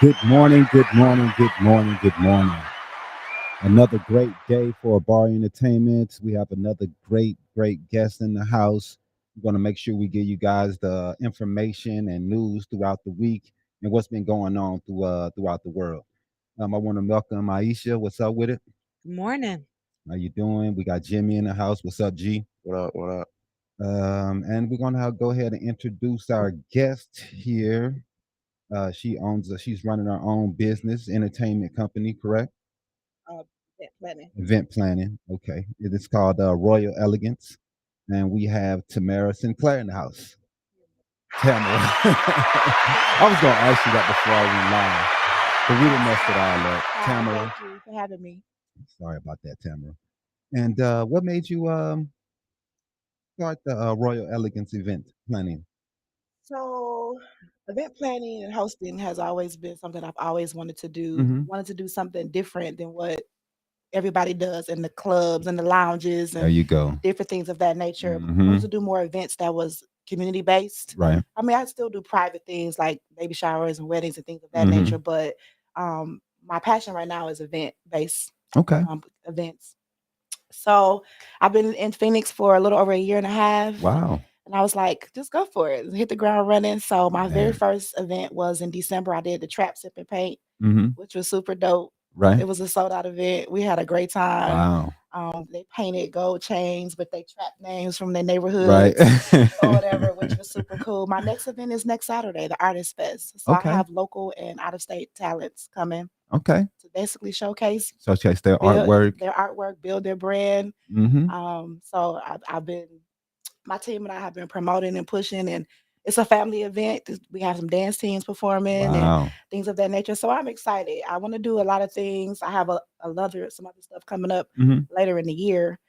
Good morning, good morning, good morning, good morning. Another great day for Habari Entertainment. We have another great guest in the house. We're going to make sure we give you guys the information and news throughout the week and what's been going on throughout the world. I want to welcome Aisha. What's up with it? Morning. How you doing? We got Jimmy in the house. What's up, G? What up? What up? And we're going to go ahead and introduce our guest here. She's running her own business, entertainment company, correct? Uh, Planning. Event planning. Okay. It is called Royal Elegance. And we have Tamara Sinclair in the house. Tamara. I was going to ask you that before I went live, but we didn't mess it all up. Hi, Tamara. thank you for having me. Sorry about that, Tamara. And what made you start the Royal Elegance event planning? So, event planning and hosting has always been something I've always wanted to do. Mm-hmm. Wanted to do something different than what everybody does in the clubs and the lounges There and you go. different things of that nature. Mm-hmm. Wanted to do more events that was community based. Right. I mean, I still do private things like baby showers and weddings and things of that Mm-hmm. nature, but my passion right now is event based Okay. events. So I've been in Phoenix for a little over a year and a half. Wow. And I was like, just go for it, hit the ground running. So my very Man. first event was in December. I did the Trap Sip and Paint, Mm-hmm. which was super dope. Right. It was a sold out event. We had a great time. Wow. They painted gold chains with their trap names from their Right. neighborhoods or whatever, which was super cool. My next event is next Saturday, the Artist Fest. So I Okay. have local and out of state talents coming Okay. to basically showcase, Showcase their build artwork. their artwork, build their brand. Mm-hmm. So I've been my team and I have been promoting and pushing, and it's a family event. We have some dance teams performing and Wow. things of that nature. So I'm excited. I want to do a lot of things. I have some other stuff coming up Mm-hmm. later in the year.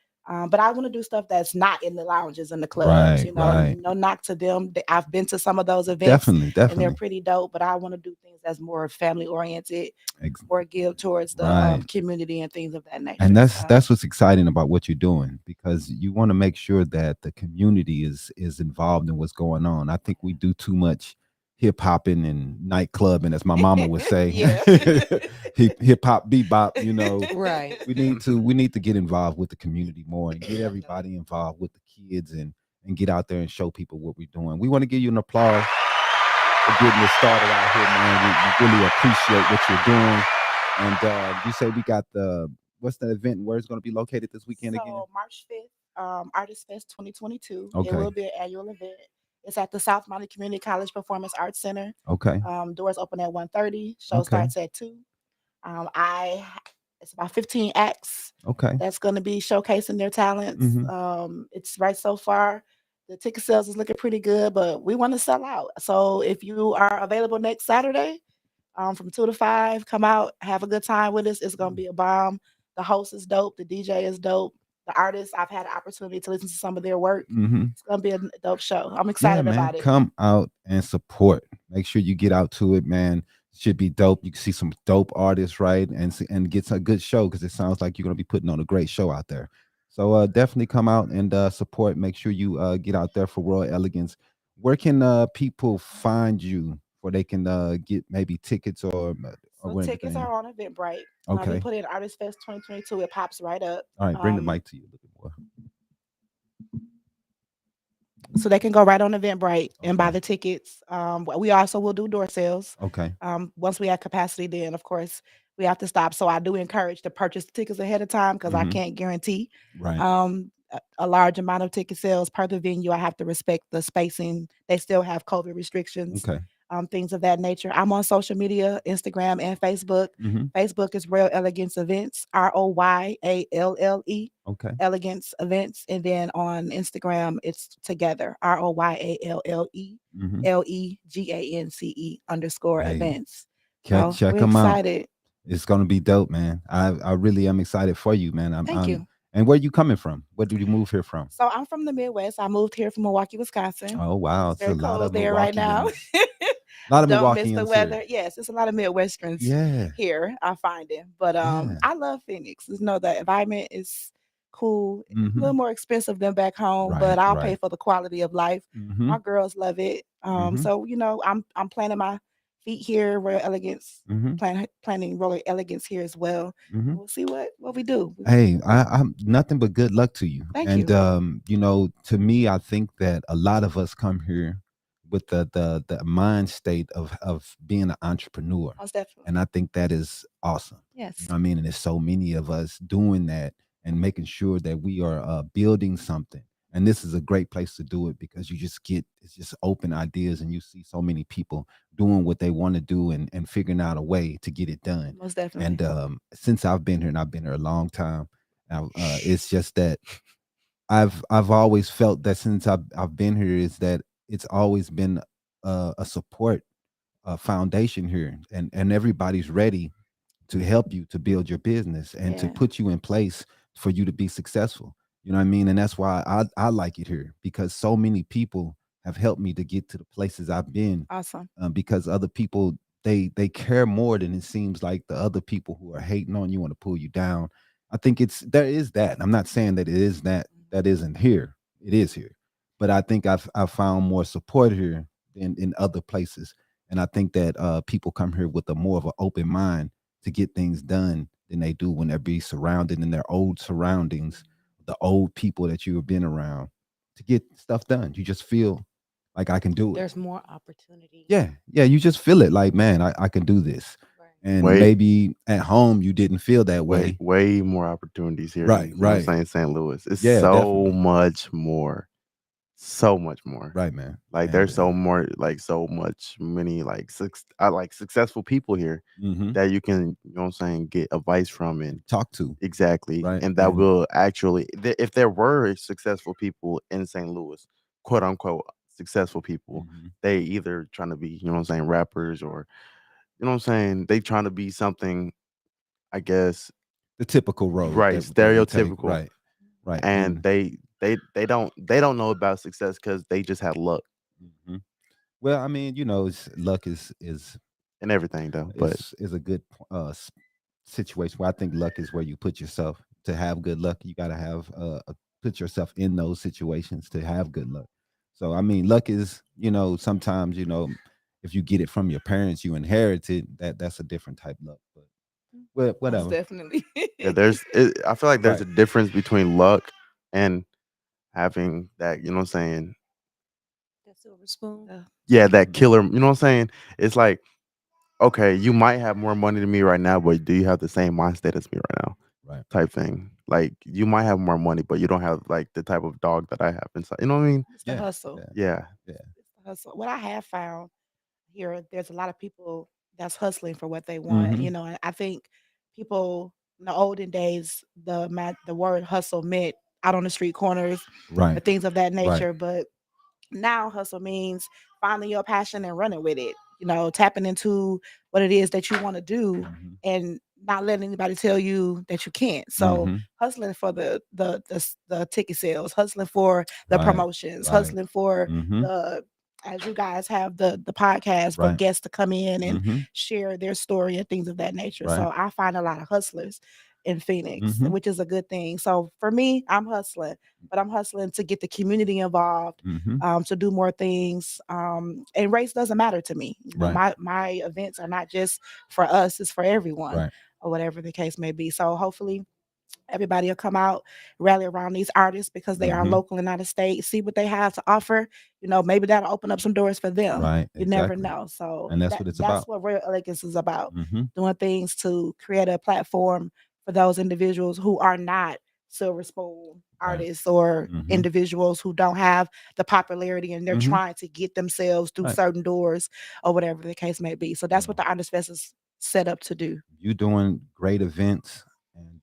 But I want to do stuff that's not in the lounges and the clubs. Right. You know, Right. no knock to them. I've been to some of those events Definitely. and they're Definitely. pretty dope. But I want to do things that's more family oriented, Ex- more geared towards the right. community and things of that And nature. that's So that's what's exciting about what you're doing because you want to make sure that the community is involved in what's going on. I think we do too much hip hopping and nightclubbing, as my mama would say. yeah. Hip hop bebop, Right. we need to get involved with the community more and get everybody involved with the kids and get out there and show people what we're doing. We want to give you an applause for getting this started out here, man. We really appreciate what you're doing. And you say we got the what's the event and where it's going to be located this weekend again? So March 5th, Artist Fest 2022. It Okay. will be an annual event. It's at the South Mountain Community College Performance Arts Center. Okay. Doors open at 1:30. Show Okay. starts at 2. I It's about 15 acts Okay. that's going to be showcasing their talents. Mm-hmm. It's right so far. The ticket sales is looking pretty good, but we want to sell out. So if you are available next Saturday, from 2 to 5, come out, have a good time with us. It's gonna be a bomb. The host is dope. The DJ is dope. The artists, I've had an opportunity to listen to some of their work. Mm-hmm. It's gonna be a dope show. I'm Yeah, excited man. about it. Come out and support. Make sure you get out to it, man. Should be dope. You can see some dope artists, right? And get a good show because it sounds like you're gonna be putting on a great show out there. So definitely come out and support. Make sure you get out there for Royal Elegance. Where can people find you where they can get maybe tickets or So tickets everything? are on Eventbrite. You Okay. put in Artist Fest 2022, it pops right up. All right. Bring the Um, mic to you a little bit more. so they can go right on Eventbrite and buy Okay. the tickets. We also will do door sales. Okay. Once we have capacity, then of course we have to stop. So I do encourage to purchase the tickets ahead of time because I Mm-hmm. can't guarantee Right. a large amount of ticket sales per the venue. I have to respect the spacing. They still have COVID restrictions, Okay. things of that nature. I'm on social media, Instagram and Facebook. Mm-hmm. Facebook is Royal Elegance Events, ROYALLE, Okay. Elegance Events. And then on Instagram, it's together, ROYALLE, Mm-hmm. LEGANCE Hey, events. So check we're them out. excited. It's gonna be dope, man. I really am excited for you, man. I'm, Thank I'm you. and where you coming from? Where did you move here from? So I'm from the Midwest. I moved here from Milwaukee, Wisconsin. Oh wow, It's it's a very lot cold of there right now. Milwaukeeans. A lot of Don't miss the Milwaukeeans here. weather. Yes, it's a lot of Midwesterns Yeah, here. I find it, but yeah. I love Phoenix. You know, the environment is cool. A Mm-hmm. little more expensive than back home, but Right, I'll pay right. for the quality of life. Mm-hmm. My girls love it. Mm-hmm. So I'm planning my feet here, Royal Elegance, Mhm. planning Royal Elegance here as well. And Mhm. we'll see what we do. Hey, I'm nothing but good luck to you. Thank And you. to me, I think that a lot of us come here with the mind state of being an entrepreneur, Most definitely. and I think that is awesome. You Yes. know what I mean? And there's so many of us doing that and making sure that we are building something. And this is a great place to do it because you just get it's just open ideas, and you see so many people doing what they want to do and figuring out a way to get it done. Most definitely. And since I've been here, and I've been here a long time, now, it's just that I've always felt that since I've been here is that it's always been a support foundation here, and everybody's ready to help you to build your business and to Yeah. put you in place for you to be successful. You know what I mean? And that's why I like it here because so many people have helped me to get to the places I've been, Awesome. because other people they care more than it seems like the other people who are hating on you want to pull you down. I think it's there is that. I'm not saying that it is that isn't here. It is here, but I think I've found more support here than in other places, and I think that people come here with a more of an open mind to get things done than they do when they're be surrounded in their old surroundings, the old people that you have been around to get stuff done. You just feel like I can do it. There's more opportunity. Yeah, yeah, you just feel it like, man, I can do this. Right. And Way, maybe at home you didn't feel that way, way. way more opportunities here Right, in, right. St. Louis. It's Yeah, so definitely. much more. So much more. Right, man. Like And there's so more like so much many like successful people here mhm, that you can, get advice from and talk to, exactly. right? And that And will actually if there were successful people in St. Louis, quote unquote successful people, mhm, they either trying to be, rappers or they trying to be something, I guess, the typical road right, that we take, stereotypical, right, right. and And they don't know about success because they just had luck mhm. Well, I mean, luck and everything though. But is a good situation where I think luck is where you put yourself to have good luck. You got to have put yourself in those situations to have good luck. So I mean, luck is sometimes if you get it from your parents, you inherit it. That's a different type luck. But well, Most whatever. definitely. yeah, I feel like there's Right. a difference between luck and having that, That silver spoon. Yeah. yeah, that Mhm. killer, it's like, okay, you might have more money than me right now, but do you have the same mind state as me right now? Right. Type thing. Like you might have more money, but you don't have like the type of dog that I have inside. You know what I mean? It's the Yeah. hustle. Yeah. Yeah. Yeah. It's the hustle. What I have found here, there's a lot of people that's hustling for what they want. Hmm. And I think people in the olden days, the word hustle meant out on the street corners or Right. things of that Right. nature. But now hustle means finding your passion and running with it. Tapping into what it is that you want to do Hmm. and not letting anybody tell you that you can't. So Hmm. hustling for the ticket sales, hustling for the Right. promotions, Right. hustling for Hmm. the as you guys have the podcast for Right. guests to come in and Hmm. share their story and things of that nature. Right. So I find a lot of hustlers in Phoenix, Hmm. which is a good thing. So for me, I'm hustling, but I'm hustling to get the community involved, Hmm. to do more things. And race doesn't matter to me. Right. My events are not just for us; it's for everyone, Right. or whatever the case may be. So hopefully, everybody will come out, rally around these artists because they are Hmm. local and out of state. See what they have to offer. Maybe that'll open up some doors for them. Right. You never Exactly. know. So And that's that what it's that's about. what Real Elegance is about. Hmm. Doing things to create a platform for those individuals who are not silver spoon Right. artists or Hmm. individuals who don't have the popularity and they're Hmm. trying to get themselves through Right. certain doors or whatever the case may be. So that's what Well, the Artist Fest is set up to do. you doing great events and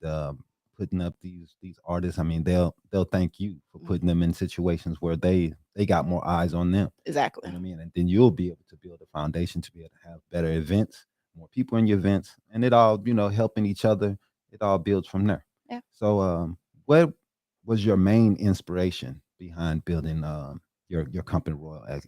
putting up these artists. I mean, they'll thank you for Mhm. putting them in situations where they got more eyes on them. You Exactly. know what I mean? And then you'll be able to build a foundation to be able to have better events, more people in your events, and it all helping each other. It all builds from there. Yeah. So, what was your main inspiration behind building your company, Elegance?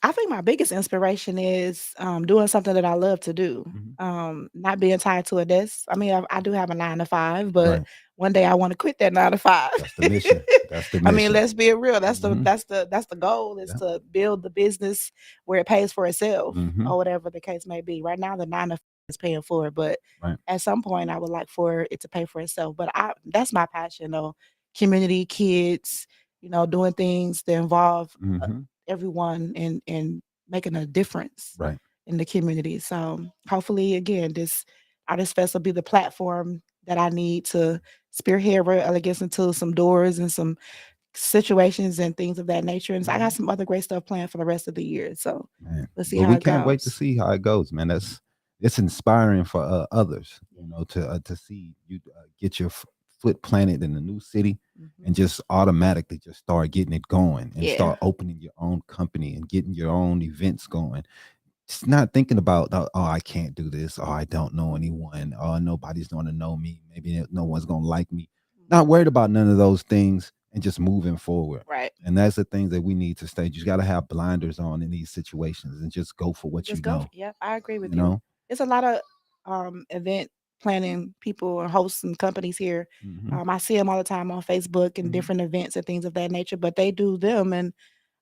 I think my biggest inspiration is doing something that I love to do. Hmm. Not being tied to a desk. I mean, I do have a 9 to 5, but Right. one day I want to quit that 9 to 5. That's the mission. That's the I mean, mission. let's be real. That's Mhm. the goal is Yeah. to build the business where it pays for itself Mhm. or whatever the case may be. Right now, the 9 to 5 is paying for it, but Right. at some point, I would like for it to pay for itself. But that's my passion, though. Community, kids, doing things that involve Mhm. everyone and making a difference Right. in the community. So hopefully, again, this Artist Fest will be the platform that I need to spearhead Royal Elegance into some doors and some situations and things of that nature. And I got Mhm. some other great stuff planned for the rest of the year. So Man, let's see well, how we it can't wait to goes. see how it goes, man. It's inspiring for others, Yeah. to see you get your foot planted in a new city Mhm. and just automatically just start getting it going and Yeah. start opening your own company and getting your own events going. Just not thinking about, oh, I can't do this, or I don't know anyone, or nobody's going to know me, maybe no one's going to like me. Not worried about none of those things and just moving forward. Right. And that's the things that we need to stay. You got to have blinders on in these situations and just go for what you Just go. know. Yeah, I agree with You you. know. It's a lot of event planning people and hosts and companies here. Hmm. I see them all the time on Facebook and Mhm. different events and things of that nature, but they do them and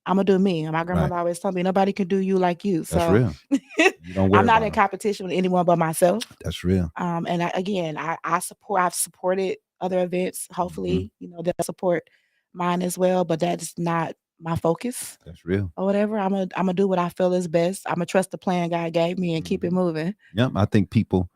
I'm gonna do me. And my Right. grandmother always told me nobody can do you like you. That's So real. You don't I'm worry not about in them. competition with anyone but myself. That's real. And I've supported other events. Hmm. Hopefully, they'll support mine as well. But that's not my focus That's real. or whatever. I'm gonna do what I feel is best. I'm gonna trust the plan God gave me and keep it Mhm. moving. Yep. I think people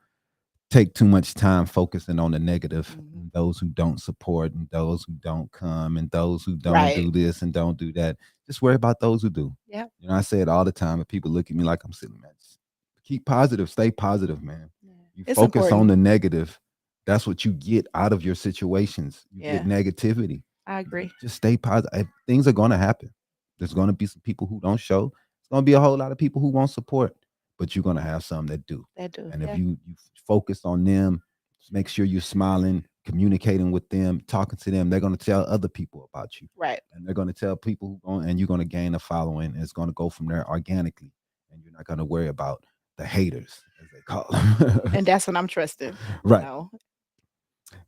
take too much time focusing on the negative, Mhm. and those who don't support and those who don't come and those who don't Right. do this and don't do that. Just worry about those who do. Yep. I say it all the time, and people look at me like I'm silly, man. Just keep positive, stay positive, man. Yeah. You It's focus on important. the negative, that's what you get out of your situations. You get Yeah, negativity. I agree. Just stay positive. Things are going to happen. There's going to be some people who don't show. There's going to be a whole lot of people who won't support, but you're going to have some that do. They do. And if Yeah. you focus on them, just make sure you're smiling, communicating with them, talking to them. They're going to tell other people about you, Right. and they're going to tell people who going, and you're going to gain a following. And it's going to go from there organically, and you're not going to worry about the haters, as they call them. And that's what I'm trusting. Right.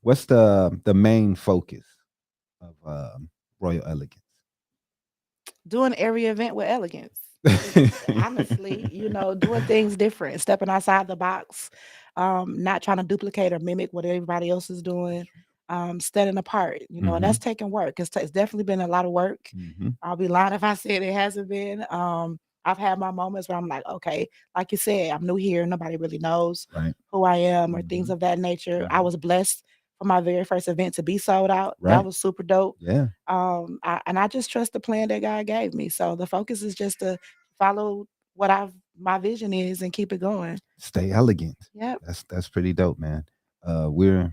What's the main focus of Royal Elegance? Doing every event with elegance. Honestly, doing things different, stepping outside the box, not trying to duplicate or mimic what everybody else is doing, standing apart, and that's Mhm. taking work. It's definitely been a lot of work. Mhm. I'll be lying if I said it hasn't been. I've had my moments where I'm like, okay, like you said, I'm new here. Nobody really knows Right. who I am or things Mhm. of that nature. I Mhm. was blessed for my very first event to be sold out. That Right. was super dope. Yeah. I just trust the plan that God gave me. So the focus is just to follow what my vision is and keep it going. Stay elegant. Yep. That's pretty dope, man. We're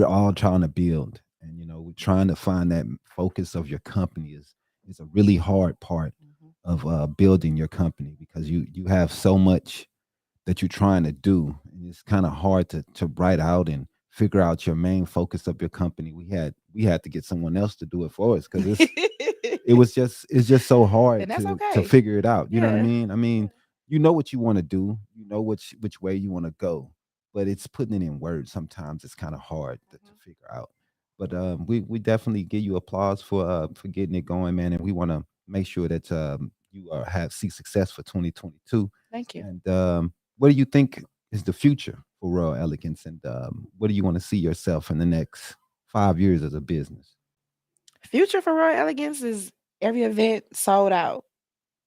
all trying to build, and we're trying to find that focus of your company is a really hard part Mhm. of building your company, because you have so much that you're trying to do, and it's kind of hard to write out and figure out your main focus of your company. We had to get someone else to do it for us, because it's just so hard And that's to okay. figure it out. You know what I Yeah. mean? I Yeah. mean, you know what you want to do, you know which way you want to go, but it's putting it in words. Sometimes it's kind of hard to Mhm. figure out. But we definitely give you applause for getting it going, man, and we want to make sure that you have see success for 2022. Thank you. And what do you think is the future for Royal Elegance, and what do you want to see yourself in the next 5 years as a business? Future for Royal Elegance is every event sold out.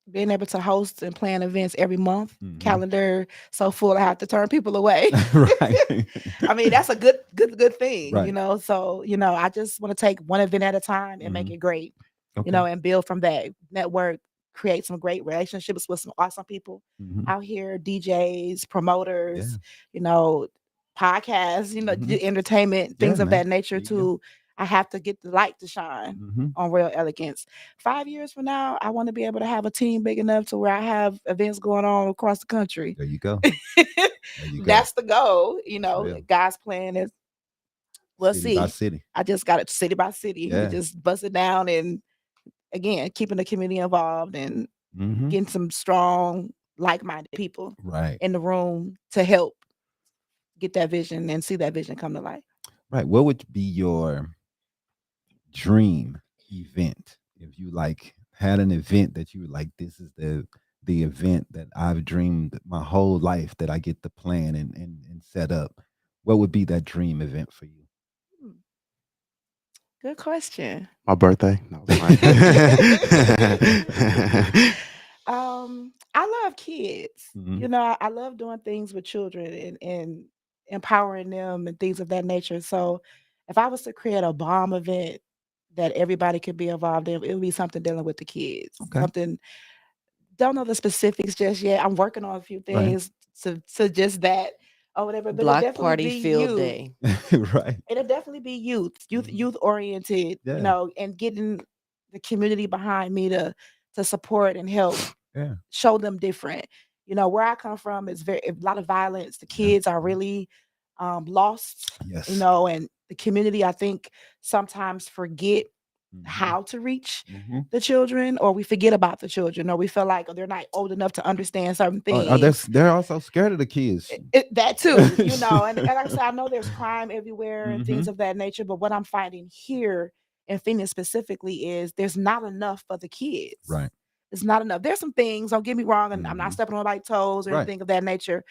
Being able to host and plan events every month, Hmm. calendar so full I have to turn people away. Right. I mean, that's a good thing, Right. So, I just want to take one event at a time and make Hmm. it great, Okay. and build from that. Network, create some great relationships with some awesome people Hmm. out here, DJs, Yeah. promoters, you know, podcasts, Hmm. entertainment, Yeah, things of man. that nature There you go. to I have to get the light to shine Hmm. on Real Elegance. 5 years from now, I want to be able to have a team big enough to where I have events going on across the country. There you go. There you go. That's the goal. That's real. God's plan is we'll City by see. city. I just got it city by city. We Yeah. just bust it down and again, keeping the community involved and Hmm. getting some strong, like-minded people Right. in the room to help get that vision and see that vision come to life. Right. What would be your dream event if you like had an event that you were like, this is the event that I've dreamed my whole life that I get to plan and set up? What would be that dream event for you? Hmm, good question. My birthday. No, I'm playing. I love kids. Mhm. You know, I love doing things with children and empowering them and things of that nature. So if I was to create a bomb event that everybody could be involved in, it would be something dealing with the kids. Okay. Something, don't know the specifics just yet. I'm working on a few Right. things to just that or whatever, but it'll Block definitely party be field youth. day. Right. It'll definitely be Mhm. youth oriented, you Yeah. know, and getting the community behind me to support and help Yeah. show them different. You know, where I come from is very a lot of violence. The Yeah. kids are really lost, you Yes. know, and the community, I think, sometimes forget Mhm. how to reach Mhm. the children, or we forget about the children, or we feel like, oh, they're not old enough to understand certain Oh, things. they're also scared of the kids. That too, you know, and like I said, I know there's crime everywhere and things Mhm. of that nature, but what I'm finding here in Phoenix specifically is there's not enough for the kids. Right. It's not enough. There's some things, don't get me wrong, and I'm not Mhm. stepping on anybody's toes or Right. anything of that nature.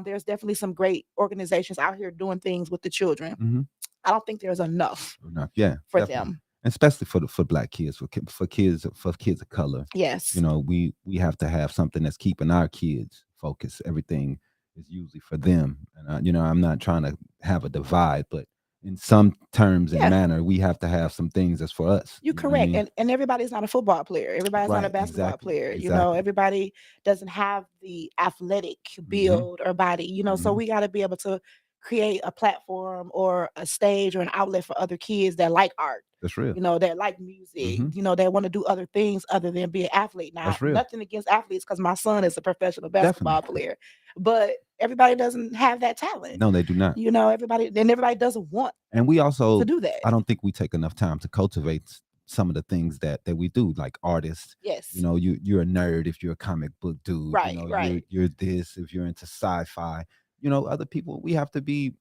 There's definitely some great organizations out here doing things with the children. Mhm. I don't think there's enough Enough. Yeah, for definitely. them. Especially for black kids, for kids of color. You Yes. know, we have to have something that's keeping our kids focused. Everything is usually for them. And I'm not trying to have a divide, but in some terms and Yeah. manner, we have to have some things that's for us. You're You know what I correct. mean? And everybody's not a football player. Everybody's not a Right. basketball Exactly. player. You know, Exactly. everybody doesn't have the athletic Hmm. build or body, you know, so Hmm. we got to be able to create a platform or a stage or an outlet for other kids that like art, That's real. you know, that like music, Hmm. you know, that want to do other things other than be an athlete. Now, That's real. nothing against athletes because my son is a professional Definitely. basketball player, but everybody doesn't have that talent. No, they do not. You know, everybody doesn't want And we to also, do that. I don't think we take enough time to cultivate some of the things that we do, like artists. Yes. You're a nerd if you're a comic book dude. Right, right, You're this if you're into sci-fi. Other people, we have to be,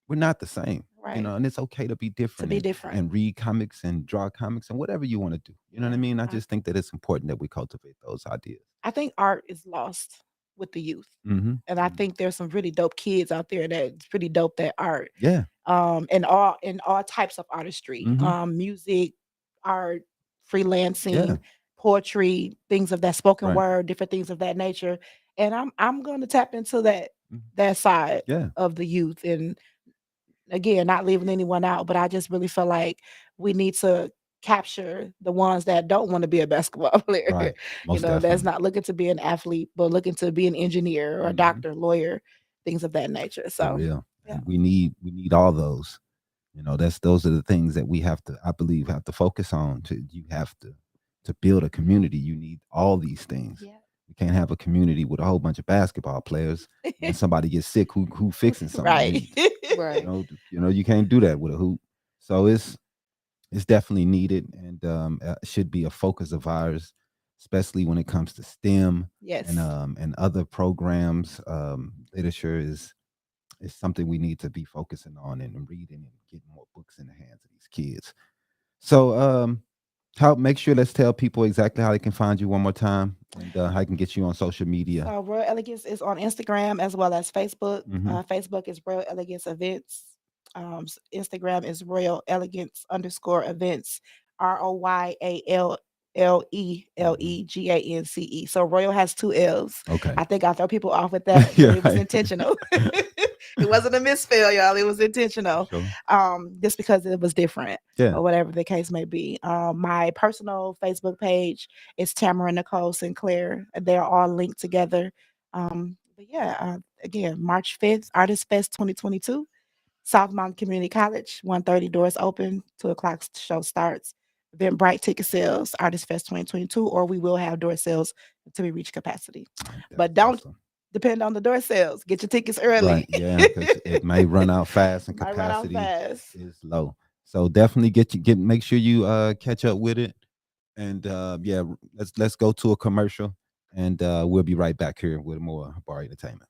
we're not the same. right. And it's okay to be To different be different. and read comics and draw comics and whatever you want to do. You know what I Yeah. mean? I just think that it's important that we cultivate those ideas. I think art is lost with the youth. Hmm. And I think there's some really dope kids out there that's pretty dope at art. Yeah. In all types of artistry. Hmm. Music, art, Yeah. freelancing, poetry, things of that spoken Right. word, different things of that nature. And I'm gonna tap into that Mhm. that side Yeah. of the youth. And again, not leaving anyone out, but I just really feel like we need to capture the ones that don't want to be a basketball player, Right. you Most know, that's definitely. not looking to be an athlete, but looking to be an engineer or a Hmm. doctor, lawyer, things of that nature. For So, real. yeah. And we need all those. Those are the things that we have to, I believe, have to focus on. You have to build a community. You need all these things. Yeah. You can't have a community with a whole bunch of basketball players. When somebody gets sick, who fixing something? Right. Right. You can't do that with a hoop. So it's definitely needed, and should be a focus of ours, especially when it comes to STEM Yes. and other programs. Literature is something we need to be focusing on and reading and getting more books in the hands of these kids. So, how make sure let's tell people exactly how they can find you one more time and how they can get you on social media. So Royal Elegance is on Instagram as well as Facebook. Hmm. Facebook is Royal Elegance Events. Instagram is Royal Elegance underscore events. Hmm. ROYALLEGANCE. So Royal has two L's. Okay. I think I throw people off with that, but Yeah, it was right. intentional. It wasn't a misspell, y'all. It was For intentional. sure. Just because it was different Yeah. or whatever the case may be. My personal Facebook page is Tamara Nicole Sinclair. They're all linked together. But yeah, again, March 5th, Artist Fest 2022, South Mountain Community College, 1:30 doors open, 2 o'clock show starts. Eventbrite ticket sales, Artist Fest 2022, or we will have door sales until we reach capacity. That's But don't awesome. depend on the door sales. Get your tickets Right. early. Yeah, because it may run out fast and Might run out capacity fast. is low. So definitely make sure you catch up with it. And yeah, let's go to a commercial and we'll be right back here with more Habari Entertainment.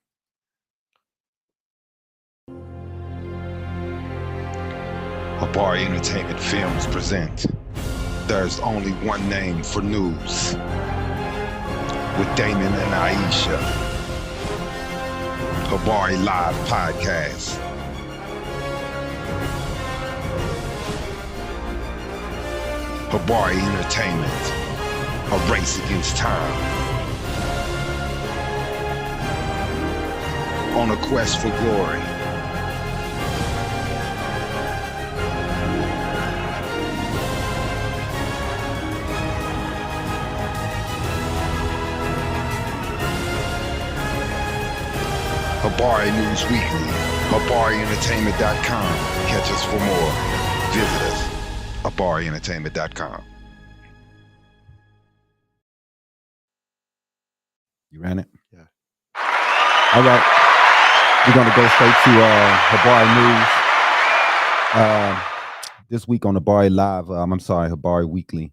Habari Entertainment Films present There's Only One Name for News with Damon and Aisha. Habari Live Podcast. Habari Entertainment, a race against time. On a quest for glory. Habari News Weekly, HabariEntertainment.com. Catch us for more. Visit us, HabariEntertainment.com. You ran it? Yeah. All right. We're going to go straight to Habari News. This week on Habari Live, Habari Weekly,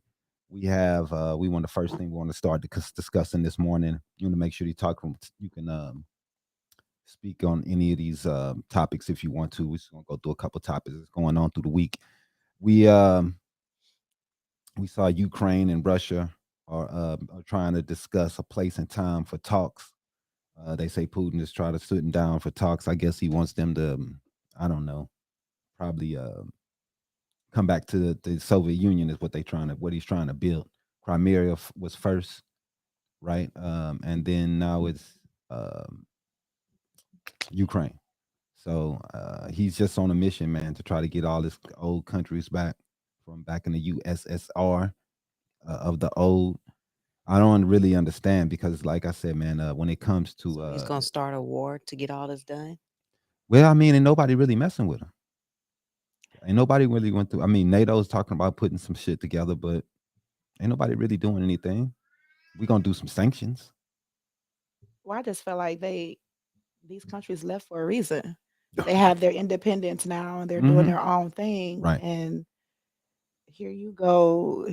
we have, the first thing we want to start discussing this morning. You want to make sure you can speak on any of these topics if you want to. We're just going to go through a couple topics that's going on through the week. We saw Ukraine and Russia are trying to discuss a place and time for talks. They say Putin is trying to sit down for talks. I guess he wants them to, I don't know, probably come back to the Soviet Union is what he's trying to build. Crimea was first, right? And then now it's Ukraine. So he's just on a mission, man, to try to get all his old countries back from back in the USSR of the old. I don't really understand because, like I said, man, when it comes to So he's gonna start a war to get all this done. well, I mean, and nobody really messing with him. Ain't nobody really went through. I mean, NATO's talking about putting some shit together, but ain't nobody really doing anything. We're gonna do some sanctions. Well, I just feel like these countries left for a reason. They have their independence now and they're doing their own thing. Right. And here you go.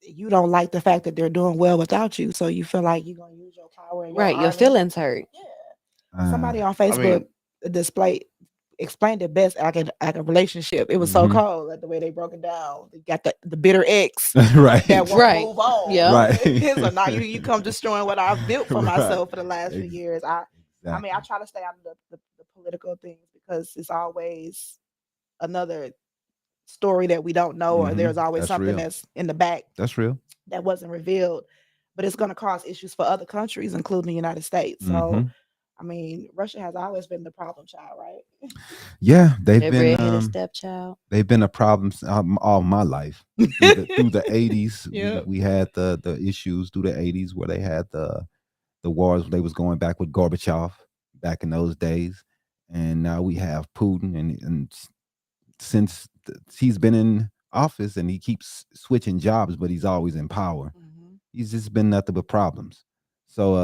You don't like the fact that they're doing well without you, so you feel like you're gonna use your power and your Right, your army. feelings hurt. Yeah. Somebody on Facebook explained it best like a relationship. It was so cold, like the way they broke it down. You got the bitter ex right. that won't Right. move on. Yeah. Right. So now you come destroying what I've built for Right. myself for the last few years. I Exactly. mean, I try to stay out of the political things because it's always another story that we don't know, or there's always That's something real. that's in the back That's real. that wasn't revealed. But it's going to cause issues for other countries, including the United States. So, I mean, Russia has always been the problem child, right? Yeah, they've That been redheaded stepchild. they've been a problem all my life through the 80s. Yep. We had the issues through the 80s where they had the wars. They was going back with Gorbachev back in those days, and now we have Putin, and since he's been in office and he keeps switching jobs, but he's always in power. He's just been nothing but problems. So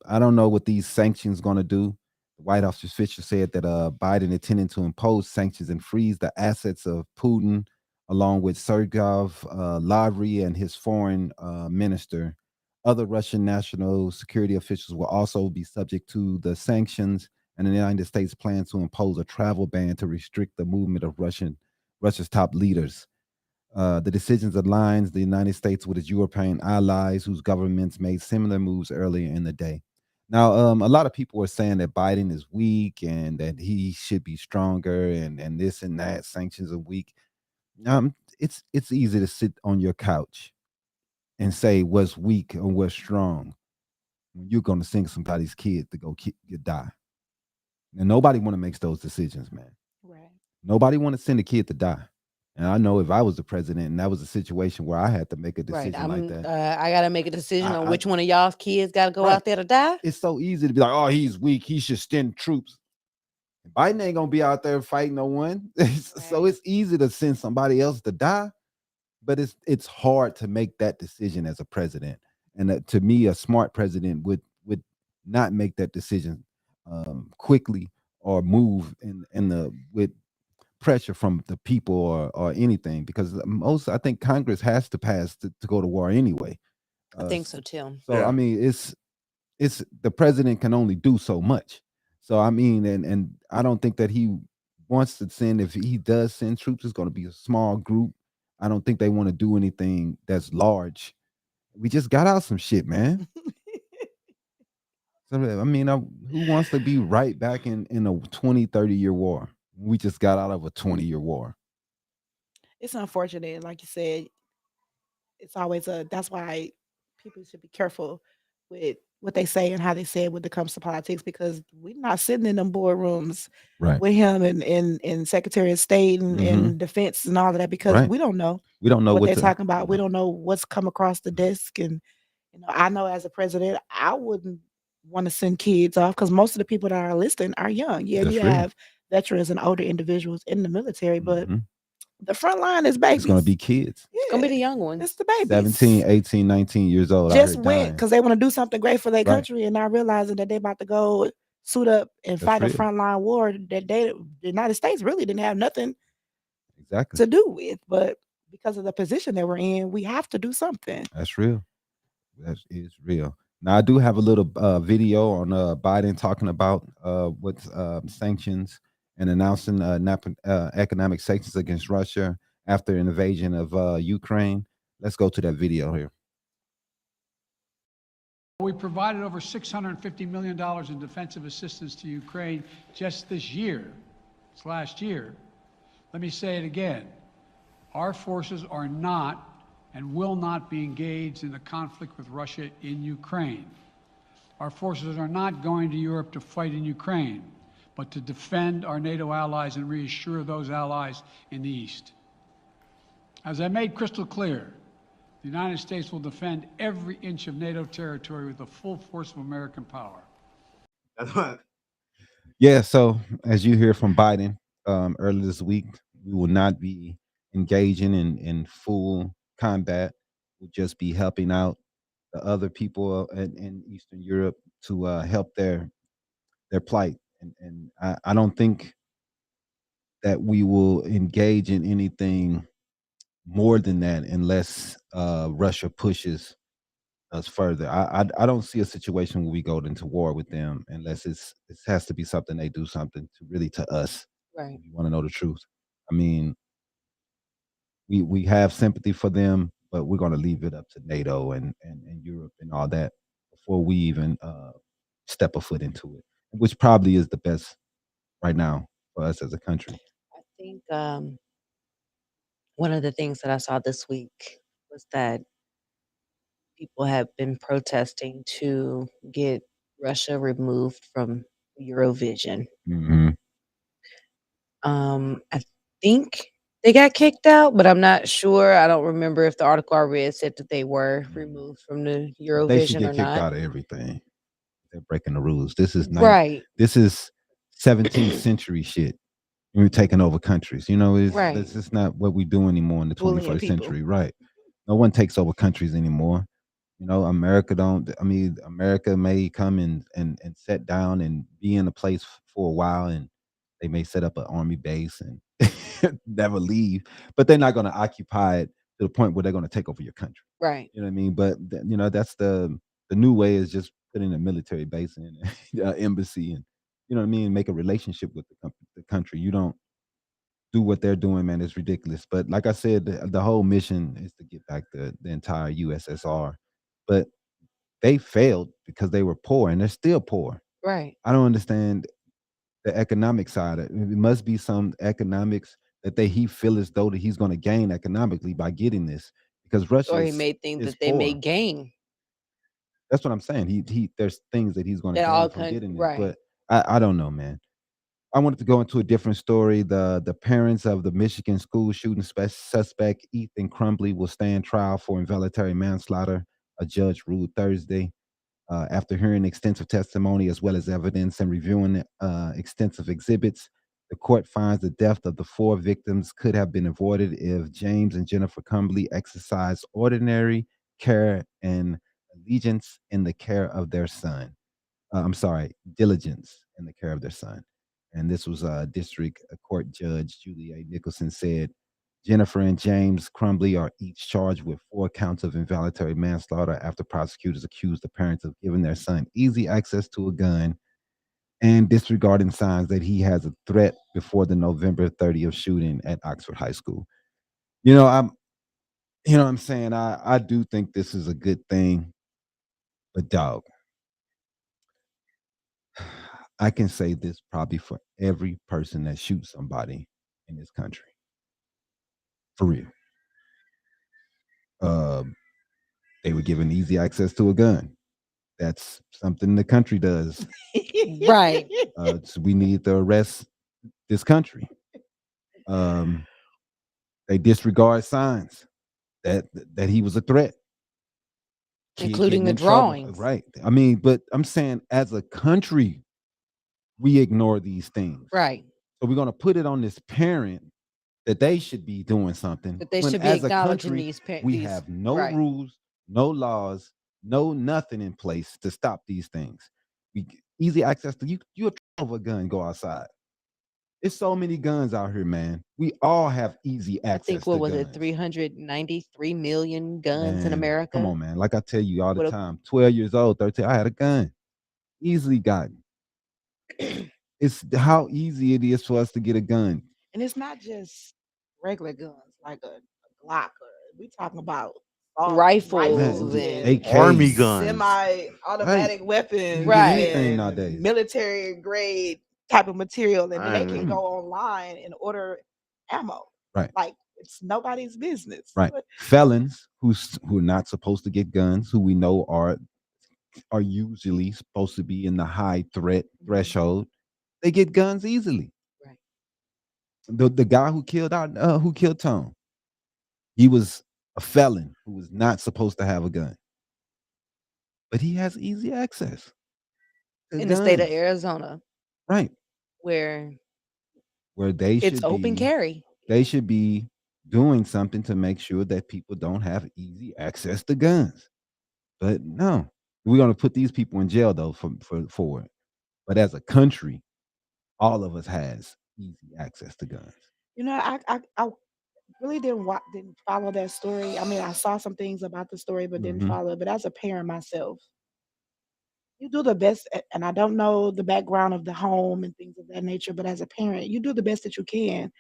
I don't know what these sanctions going to do. The White House official said that Biden intended to impose sanctions and freeze the assets of Putin, along with Sergei Lavrov and his foreign minister. Other Russian national security officials will also be subject to the sanctions, and the United States plans to impose a travel ban to restrict the movement of Russia's top leaders. The decisions aligns the United States with its European allies, whose governments made similar moves earlier in the day. Now, a lot of people are saying that Biden is weak and that he should be stronger, and this and that. Sanctions are weak. It's easy to sit on your couch and say what's weak or what's strong when you're going to send somebody's kid to go die. And nobody want to make those decisions, man. Right. Nobody want to send a kid to die. And I know if I was the president and that was a situation where I had to make a decision like that, I gotta make a decision on I- which one of y'all's kids gotta go Right. out there to die. it's so easy to be like, oh, he's weak. He should send troops. Biden ain't gonna be out there fighting no one. So it's easy to send somebody else to die, but it's hard to make that decision as a president. And to me, a smart president would not make that decision quickly or move in the with pressure from the people or anything, because I think Congress has to pass to go to war anyway. I think so too. So Yeah. I mean, it's the president can only do so much. So I mean, and I don't think that he wants to send, if he does send troops, it's going to be a small group. I don't think they want to do anything that's large. We just got out some shit, man. So, I mean, who wants to be right back in a 20, 30-year war? We just got out of a 20-year war. It's unfortunate, like you said. It's always that's why people should be careful with what they say and how they say it when it comes to politics, because we're not sitting in them boardrooms Right. with him and Secretary of State and Defense and all of that, because Right. we don't know We don't know what what they're to, talking about. We don't know what's come across the desk. And I know as a president, I wouldn't want to send kids off, because most of the people that are listening are young. Yeah, That's you real. have veterans and older individuals in the military, but Mhm. the front line is It's going to babies. be kids. It's gonna be Yeah, the young ones. it's the babies. 17, 18, 19 years old out Just here went dying. because they want to do something great for their Right. country, and not realizing that they about to go suit up and That's fight a real. frontline war that the United States really didn't have nothing Exactly. to do with. But because of the position that we're in, we have to do something. That's real. That is real. Now I do have a little video on Biden talking about what's sanctions and announcing economic sanctions against Russia after an invasion of Ukraine. Let's go to that video here. We provided over $650 million in defensive assistance to Ukraine just this year. It's last year. Let me say it again. Our forces are not and will not be engaged in the conflict with Russia in Ukraine. Our forces are not going to Europe to fight in Ukraine, but to defend our NATO allies and reassure those allies in the East. As I made crystal clear, the United States will defend every inch of NATO territory with the full force of American power. That's what. Yeah, so as you hear from Biden earlier this week, we will not be engaging in full combat. We'll just be helping out the other people in Eastern Europe to help their plight. And I don't think that we will engage in anything more than that unless Russia pushes us further. I don't see a situation where we go into war with them unless it has to be something they do something to us. Right. If you want to know the truth, I mean, we have sympathy for them, but we're going to leave it up to NATO and Europe and all that before we even step a foot into it, which probably is the best right now for us as a country. I think one of the things that I saw this week was that people have been protesting to get Russia removed from Eurovision. Mm-hmm. I think they got kicked out, but I'm not sure. I don't remember if the article I read said that they were removed from the They should Eurovision get or kicked not. out of everything. They're breaking the rules. This is Right. This is 17th century shit. We're taking over countries. You know, Right. this is not what we do anymore in the Bullying 21st people. century. Right. No one takes over countries anymore. You know, America may come and sit down and be in a place for a while, and they may set up an army base and never leave, but they're not going to occupy it to the point where they're going to take over your country. Right. You know what I mean? But you know, that's the new way is just putting a military base in embassy, and you know what I mean, make a relationship with the country. You don't do what they're doing, man. It's ridiculous. But like I said, the whole mission is to get back the entire USSR, but they failed because they were poor, and they're still poor. Right. I don't understand the economic side. It must be some economics that he feel as though that he's going to gain economically by getting this, because Russia Or he may think is that they may poor. gain. That's what I'm saying. He there's things that he's going to That gain all from coun- getting this, right. but I don't know, man. I wanted to go into a different story. The parents of the Michigan school shooting suspect Ethan Crumbley will stand trial for involuntary manslaughter. A judge ruled Thursday. After hearing extensive testimony as well as evidence and reviewing extensive exhibits, the court finds the death of the four victims could have been avoided if James and Jennifer Crumbley exercised ordinary care and allegiance in the care of their son. Diligence in the care of their son. And this was District Court Judge Julia Nicholson said, Jennifer and James Crumbley are each charged with 4 counts of involuntary manslaughter after prosecutors accused the parents of giving their son easy access to a gun and disregarding signs that he has a threat before the November 30th shooting at Oxford High School. You know, what I'm saying? I do think this is a good thing, but dog, I can say this probably for every person that shoots somebody in this country. For real. They were given easy access to a gun. That's something the country does. Right. So we need to arrest this country. They disregard signs that he was a threat. Kid Including getting the in trouble. drawings. Right. I mean, but I'm saying as a country, we ignore these things. Right. So we're going to put it on this parent that they should be doing something. That they when should be as a acknowledging country, we these have no right. rules, no laws, no nothing in place to stop these things. Easy access to you a gun, go outside. There's so many guns out here, man. We all have easy access. I think what to was guns. it, 393 million guns in Man, America? Come on, man. Like I tell you all the What a- time, 12 years old, 13, I had a gun. Easily gotten. It's how easy it is for us to get a gun. And it's not just regular guns like a Glock. We talking about Rifles and and Army AKs. guns. semi-automatic weapons, You can Right. get anything and nowadays. military grade type of material, and then they can Dang. go online and order ammo. Right. Like it's nobody's business. Right. Felons who are not supposed to get guns, who we know are usually supposed to be in the high threshold, they get guns easily. Right. The guy who killed Tone, he was a felon who was not supposed to have a gun, but he has easy access to in the state of guns. Arizona, Right, where they it's should open be, carry. they should be doing something to make sure that people don't have easy access to guns. But no, we're going to put these people in jail though for it. But as a country, all of us has easy access to guns. You know, I really didn't follow that story. I mean, I saw some things about the story, but didn't Mhm. follow it. But as a parent myself, you do the best, and I don't know the background of the home and things of that nature. But as a parent, you do the best that you can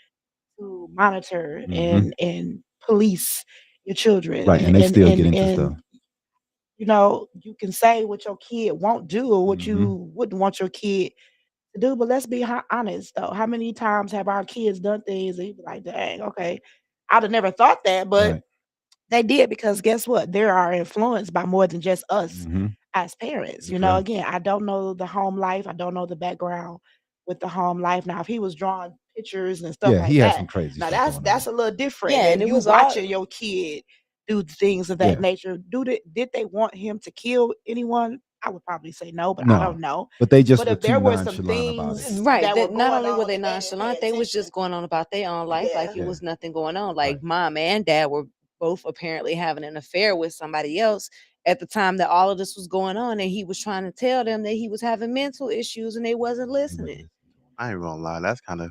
to monitor Mhm. and police your children, Right, and they still get into stuff. you know, you can say what your kid won't do or what Mhm. you wouldn't want your kid to do, but let's be honest though. How many times have our kids done things and you be like, dang, okay, I'd have never thought that, but Right. they did, because guess what? They are influenced by more than just us Mhm. as parents. For You know, sure. again, I don't know the home life. I don't know the background with the home life. Now, if he was drawing pictures and stuff Yeah, like he had that, some crazy now stuff going that's on. a little different Yeah, and than it you was all watching your kid do things of that Yeah. nature. Did they want him to kill anyone? I would probably say no, but I No, don't know. but they just But were if there too were some nonchalant about things it. right. that That were not going only were on they and they didn't pay nonchalant, they was attention, just going on about their own life like yeah, it Yeah. was nothing going on. Like Right. mom and dad were both apparently having an affair with somebody else at the time that all of this was going on, and he was trying to tell them that he was having mental issues and they wasn't They wouldn't listening. listen to him. I ain't gonna lie. That's kind of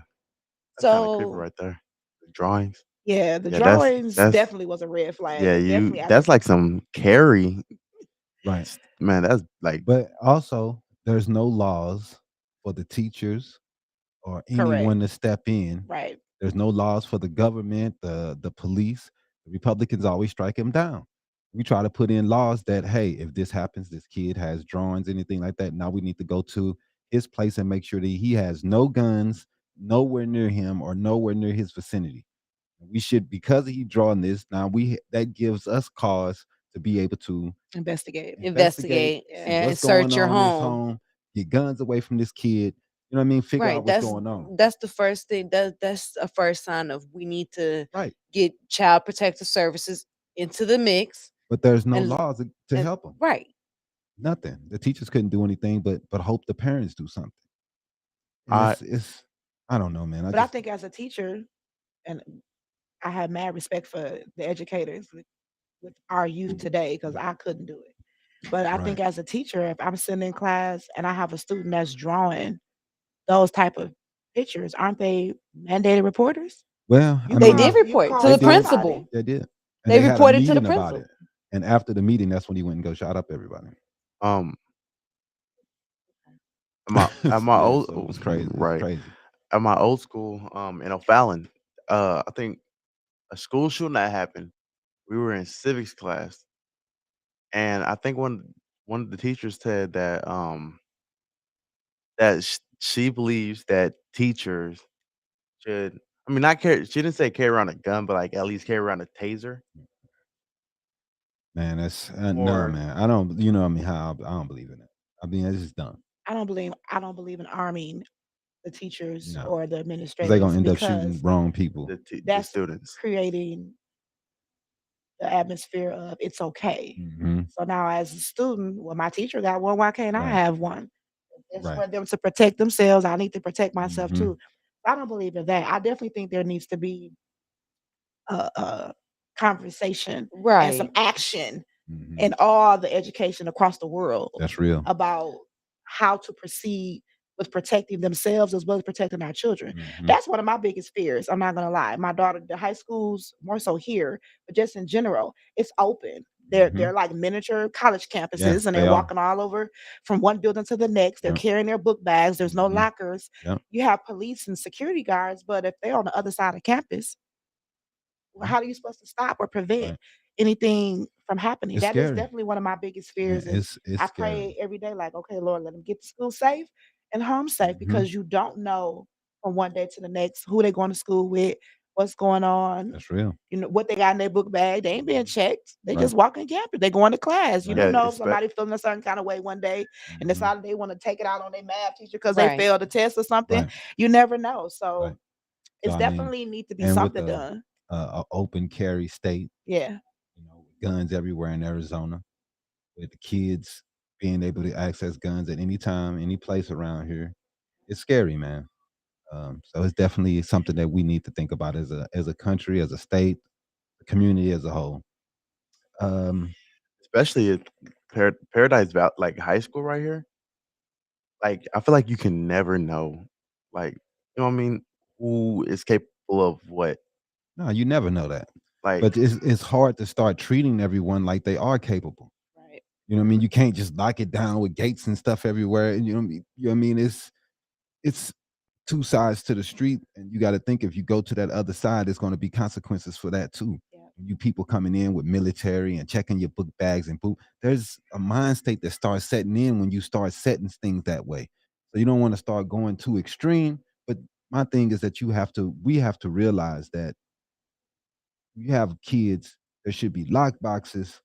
creepy So right there. The drawings. yeah, the Yeah, drawings that's definitely was a red flag. yeah. And definitely as That's like some carry, Right. man. That's like But also, there's no laws for the teachers or anyone to step in. right. There's no laws for the government, the police. The Republicans always strike him down. We try to put in laws that, hey, if this happens, this kid has drawings, anything like that, now we need to go to his place and make sure that he has no guns nowhere near him or nowhere near his vicinity. We should, because he drawing this, now that gives us cause to be able to Investigate. investigate Yeah. see and what's going search your on in his home. home, get guns away from this kid. You know what I mean? Figure Right. out what's going on. That's the first thing. That's a first sign of we need to Right. get child protective services into the mix. But there's no And- laws to help them. Right. Nothing. The teachers couldn't do anything but hope the parents do something. And I it's I don't know, man. But I think as a teacher, and I have mad respect for the educators with our youth today, because I couldn't do it. But I think Right. as a teacher, if I'm sitting in class and I have a student that's drawing those type of pictures, aren't they mandated reporters? Well, You I They mean, did you report to call the They did. principal. somebody. they did. And They had a reported to the meeting about principal. it. And after the meeting, that's when he went and go shot up everybody. my Yeah, old so it was crazy. It was right. crazy. at my old school, in O'Fallon, I think a school shooting that happened. We were in civics class, and I think one of the teachers said that she believes that teachers should. I mean, not carry. She didn't say carry around a gun, but like at least carry around a taser Man, that's no, or man. I don't. You know, what I mean, how I don't believe in it. I mean, it's just dumb. I don't believe in arming the teachers No, or the because they're gonna administrators end up shooting because wrong people. the that's students. creating the atmosphere of it's okay. Hmm. So now as a student, well, my teacher got one, why can't I Right, have one? It's right. for them to protect themselves. I need to protect myself Hmm. too. I don't believe in that. I definitely think there needs to be a conversation and some Right. action Hmm. in all the education across the world That's real. about how to proceed with protecting themselves as well as protecting our children. Hmm. That's one of my biggest fears. I'm not gonna lie. My daughter, the high schools, more so here, but just in general, it's open. They're Hmm. like miniature college Yeah, campuses and they they're are. walking all over from one building to the next. They're Yeah. carrying their book bags. There's no Hmm. lockers. Yeah. You have police and security guards, but if they're on the other side of campus, well, Yeah. how are you supposed to stop or prevent Right. anything from happening? It's That is scary. definitely one of my biggest Yeah, fears. And it's I scary. pray every day, like, okay, Lord, let them get to school safe and home safe Hmm. because you don't know from one day to the next who they're going to school with, what's going on, That's real. what they got in their book bag. They ain't being checked. They Right. just walking campus. They going to class. You Right. don't Yeah, know if it's somebody feeling a certain kind of way one day and Hmm. decided they want to take it out on their math teacher because they Right. failed a test or something. Right. You never know. Right. So So it's I mean, definitely need to be and with something the done. open carry state, Yeah. guns everywhere in Arizona, with the kids being able to access guns at any time, any place around here, it's scary, man. So it's definitely something that we need to think about as a country, as a state, the community as a whole. Um, especially at Paradise Valley, like high school right here. Like I feel like you can never know, like you know what I mean, who is capable of what. no, you never know that, Like but it's hard to start treating everyone like they are capable. Right. You know what I mean? You can't just lock it down with gates and stuff everywhere. And you know what I mean? You know what I mean? It's two sides to the street, and you got to think if you go to that other side, there's going to be consequences for that too. Yeah. You people coming in with military and checking your book bags and boot. There's a mind state that starts setting in when you start setting things that way. So you don't want to start going too extreme. But my thing is that we have to realize that you have kids. There should be lock boxes.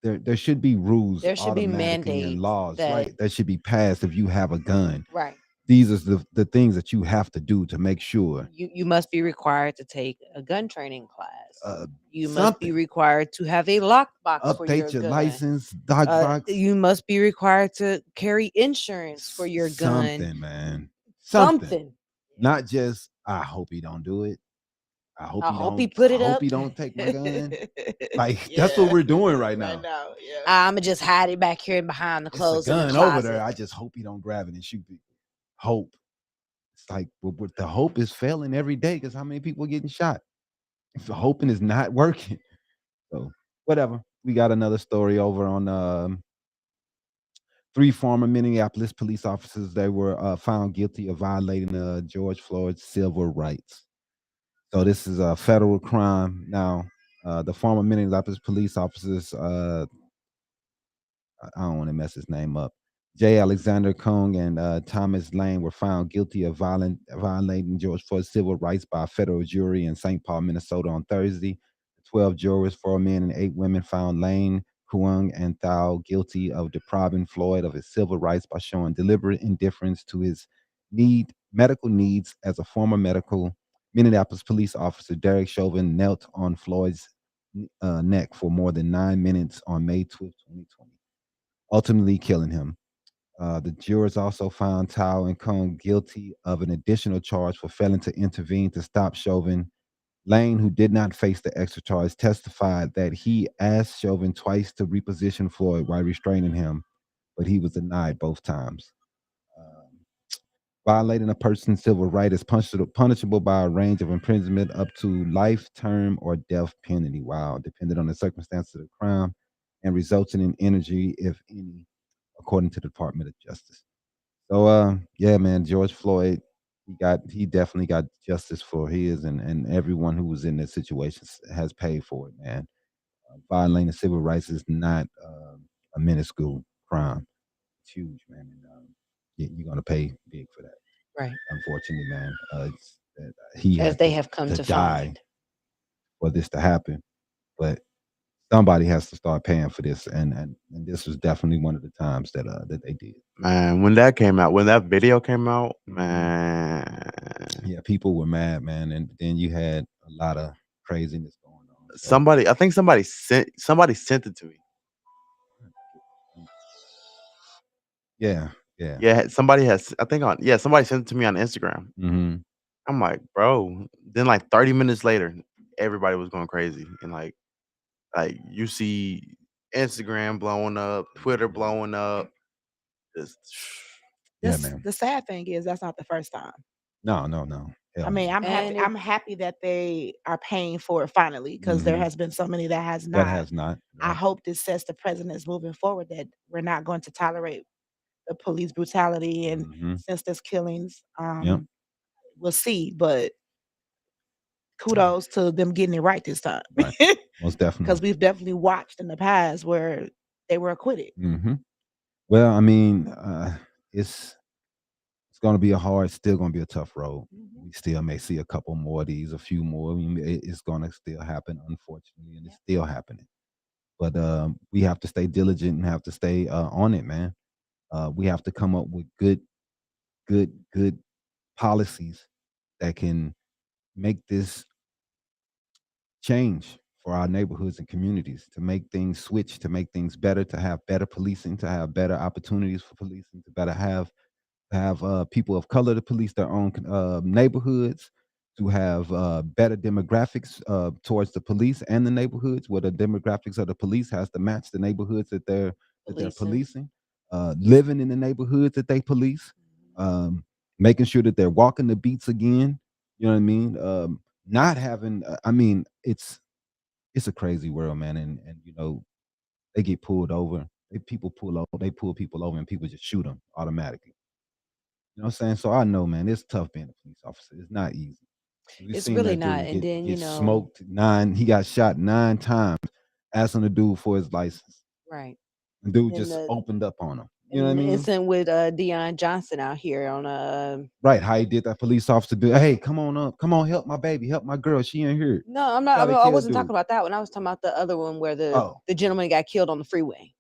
There should be rules There should be automatically and mandates laws, that right? That should be passed if you have a gun. right. These are the things that you have to do to make sure You must be required to take a gun training class. uh, You must be something required to have a lockbox for your update your gun. license, dog box, You must be required to carry insurance for your gun. something, man, something. Something. Not just I hope he don't do it. I hope I he hope he don't. put I it hope up. he don't take my gun. Like that's what Yeah. we're doing right Right now. now. Yeah. I'ma just hide it back here behind the It's a clothes in the gun over closet. there. I just hope he don't grab it and shoot people. Hope. It's like with the hope is failing every day because how many people are getting shot? If the hoping is not working. So whatever. We got another story over on three former Minneapolis police officers. They were found guilty of violating George Floyd's civil rights. So this is a federal crime. Now, the former Minneapolis police officers, I don't want to mess his name up. J. Alexander Kong and Thomas Lane were found guilty of violating George Floyd's civil rights by a federal jury in St. Paul, Minnesota on Thursday. 12 jurors, 4 men and 8 women, found Lane, Kuang, and Thao guilty of depriving Floyd of his civil rights by showing deliberate indifference to his medical needs as a former medical Minneapolis police officer. Derek Chauvin knelt on Floyd's neck for more than 9 minutes on May 12, 2020, ultimately killing him. The jurors also found Tao and Kong guilty of an additional charge for failing to intervene to stop Chauvin. Lane, who did not face the extra charge, testified that he asked Chauvin twice to reposition Floyd while restraining him, but he was denied both times. Um, Violating a person's civil right is punishable by a range of imprisonment up to life term or death penalty. Wow, depending on the circumstances of the crime, and resulting in injury, if any, according to the Department of Justice. So, yeah, man, George Floyd. he definitely got justice for his, and everyone who was in that situation has paid for it, man. Violating civil rights is not a minuscule crime. It's huge, man. And you're gonna pay big for that. Right. Unfortunately, man, he As had they have come to to die find. for this to happen. But somebody has to start paying for this, and this was definitely one of the times that they did. Man, when that came out, when that video came out, Mhm. man, Yeah, people were mad, man, and then you had a lot of craziness going on. So, somebody, I think somebody sent it to me. yeah, yeah. Yeah, somebody has. I think somebody sent it to me on Instagram. Mm-hmm. I'm like, bro. Then like 30 minutes later, everybody was going crazy, and like you see Instagram blowing up, Twitter blowing up. Just Yeah, This man. the sad thing is that's not the first time. No. I Hell mean, no. I'm happy. And I'm happy that they are paying for it finally because there Mhm. has been so many that has That not. has not. I Yeah. hope this sets the precedence moving forward that we're not going to tolerate the police brutality and Mhm. senseless killings. Yep. We'll see, but kudos to them getting it right this time. Right. Most definitely. Because we've definitely watched in the past where they were acquitted. Mm-hmm. Well, I mean, it's going to be still going to be a tough road. Mhm. We still may see a couple more of these, a few more. I mean, it's going to still happen, unfortunately, and it's still happening. But we have to stay diligent and have to stay on it, man. We have to come up with good policies that can make this change for our neighborhoods and communities, to make things switch, to make things better, to have better policing, to have better opportunities for policing, to better have people of color to police their own neighborhoods, to have better demographics towards the police and the neighborhoods, where the demographics of the police has to match the neighborhoods that they're policing, living in the neighborhoods that they police, making sure that they're walking the beats again. You know what I mean? Not having. I mean, it's a crazy world, man, and they get pulled over. People pull over. They pull people over, and people just shoot them automatically. You know what I'm saying? So I know, man, it's tough being a police officer. It's not easy. We've it's seen really that not. dude And then, get smoked he got shot 9 times, asking the dude for his license. right. The dude And just the opened up on him. You know what I and the mean? incident with Deion Johnson out here on Right. How he did that police officer do, hey, come on up. Come on, help my baby, help my girl. She ain't here. no, I'm That's not. how they I kill wasn't dude. talking about that one. I was talking about the other one where Oh, the gentleman got killed on the freeway,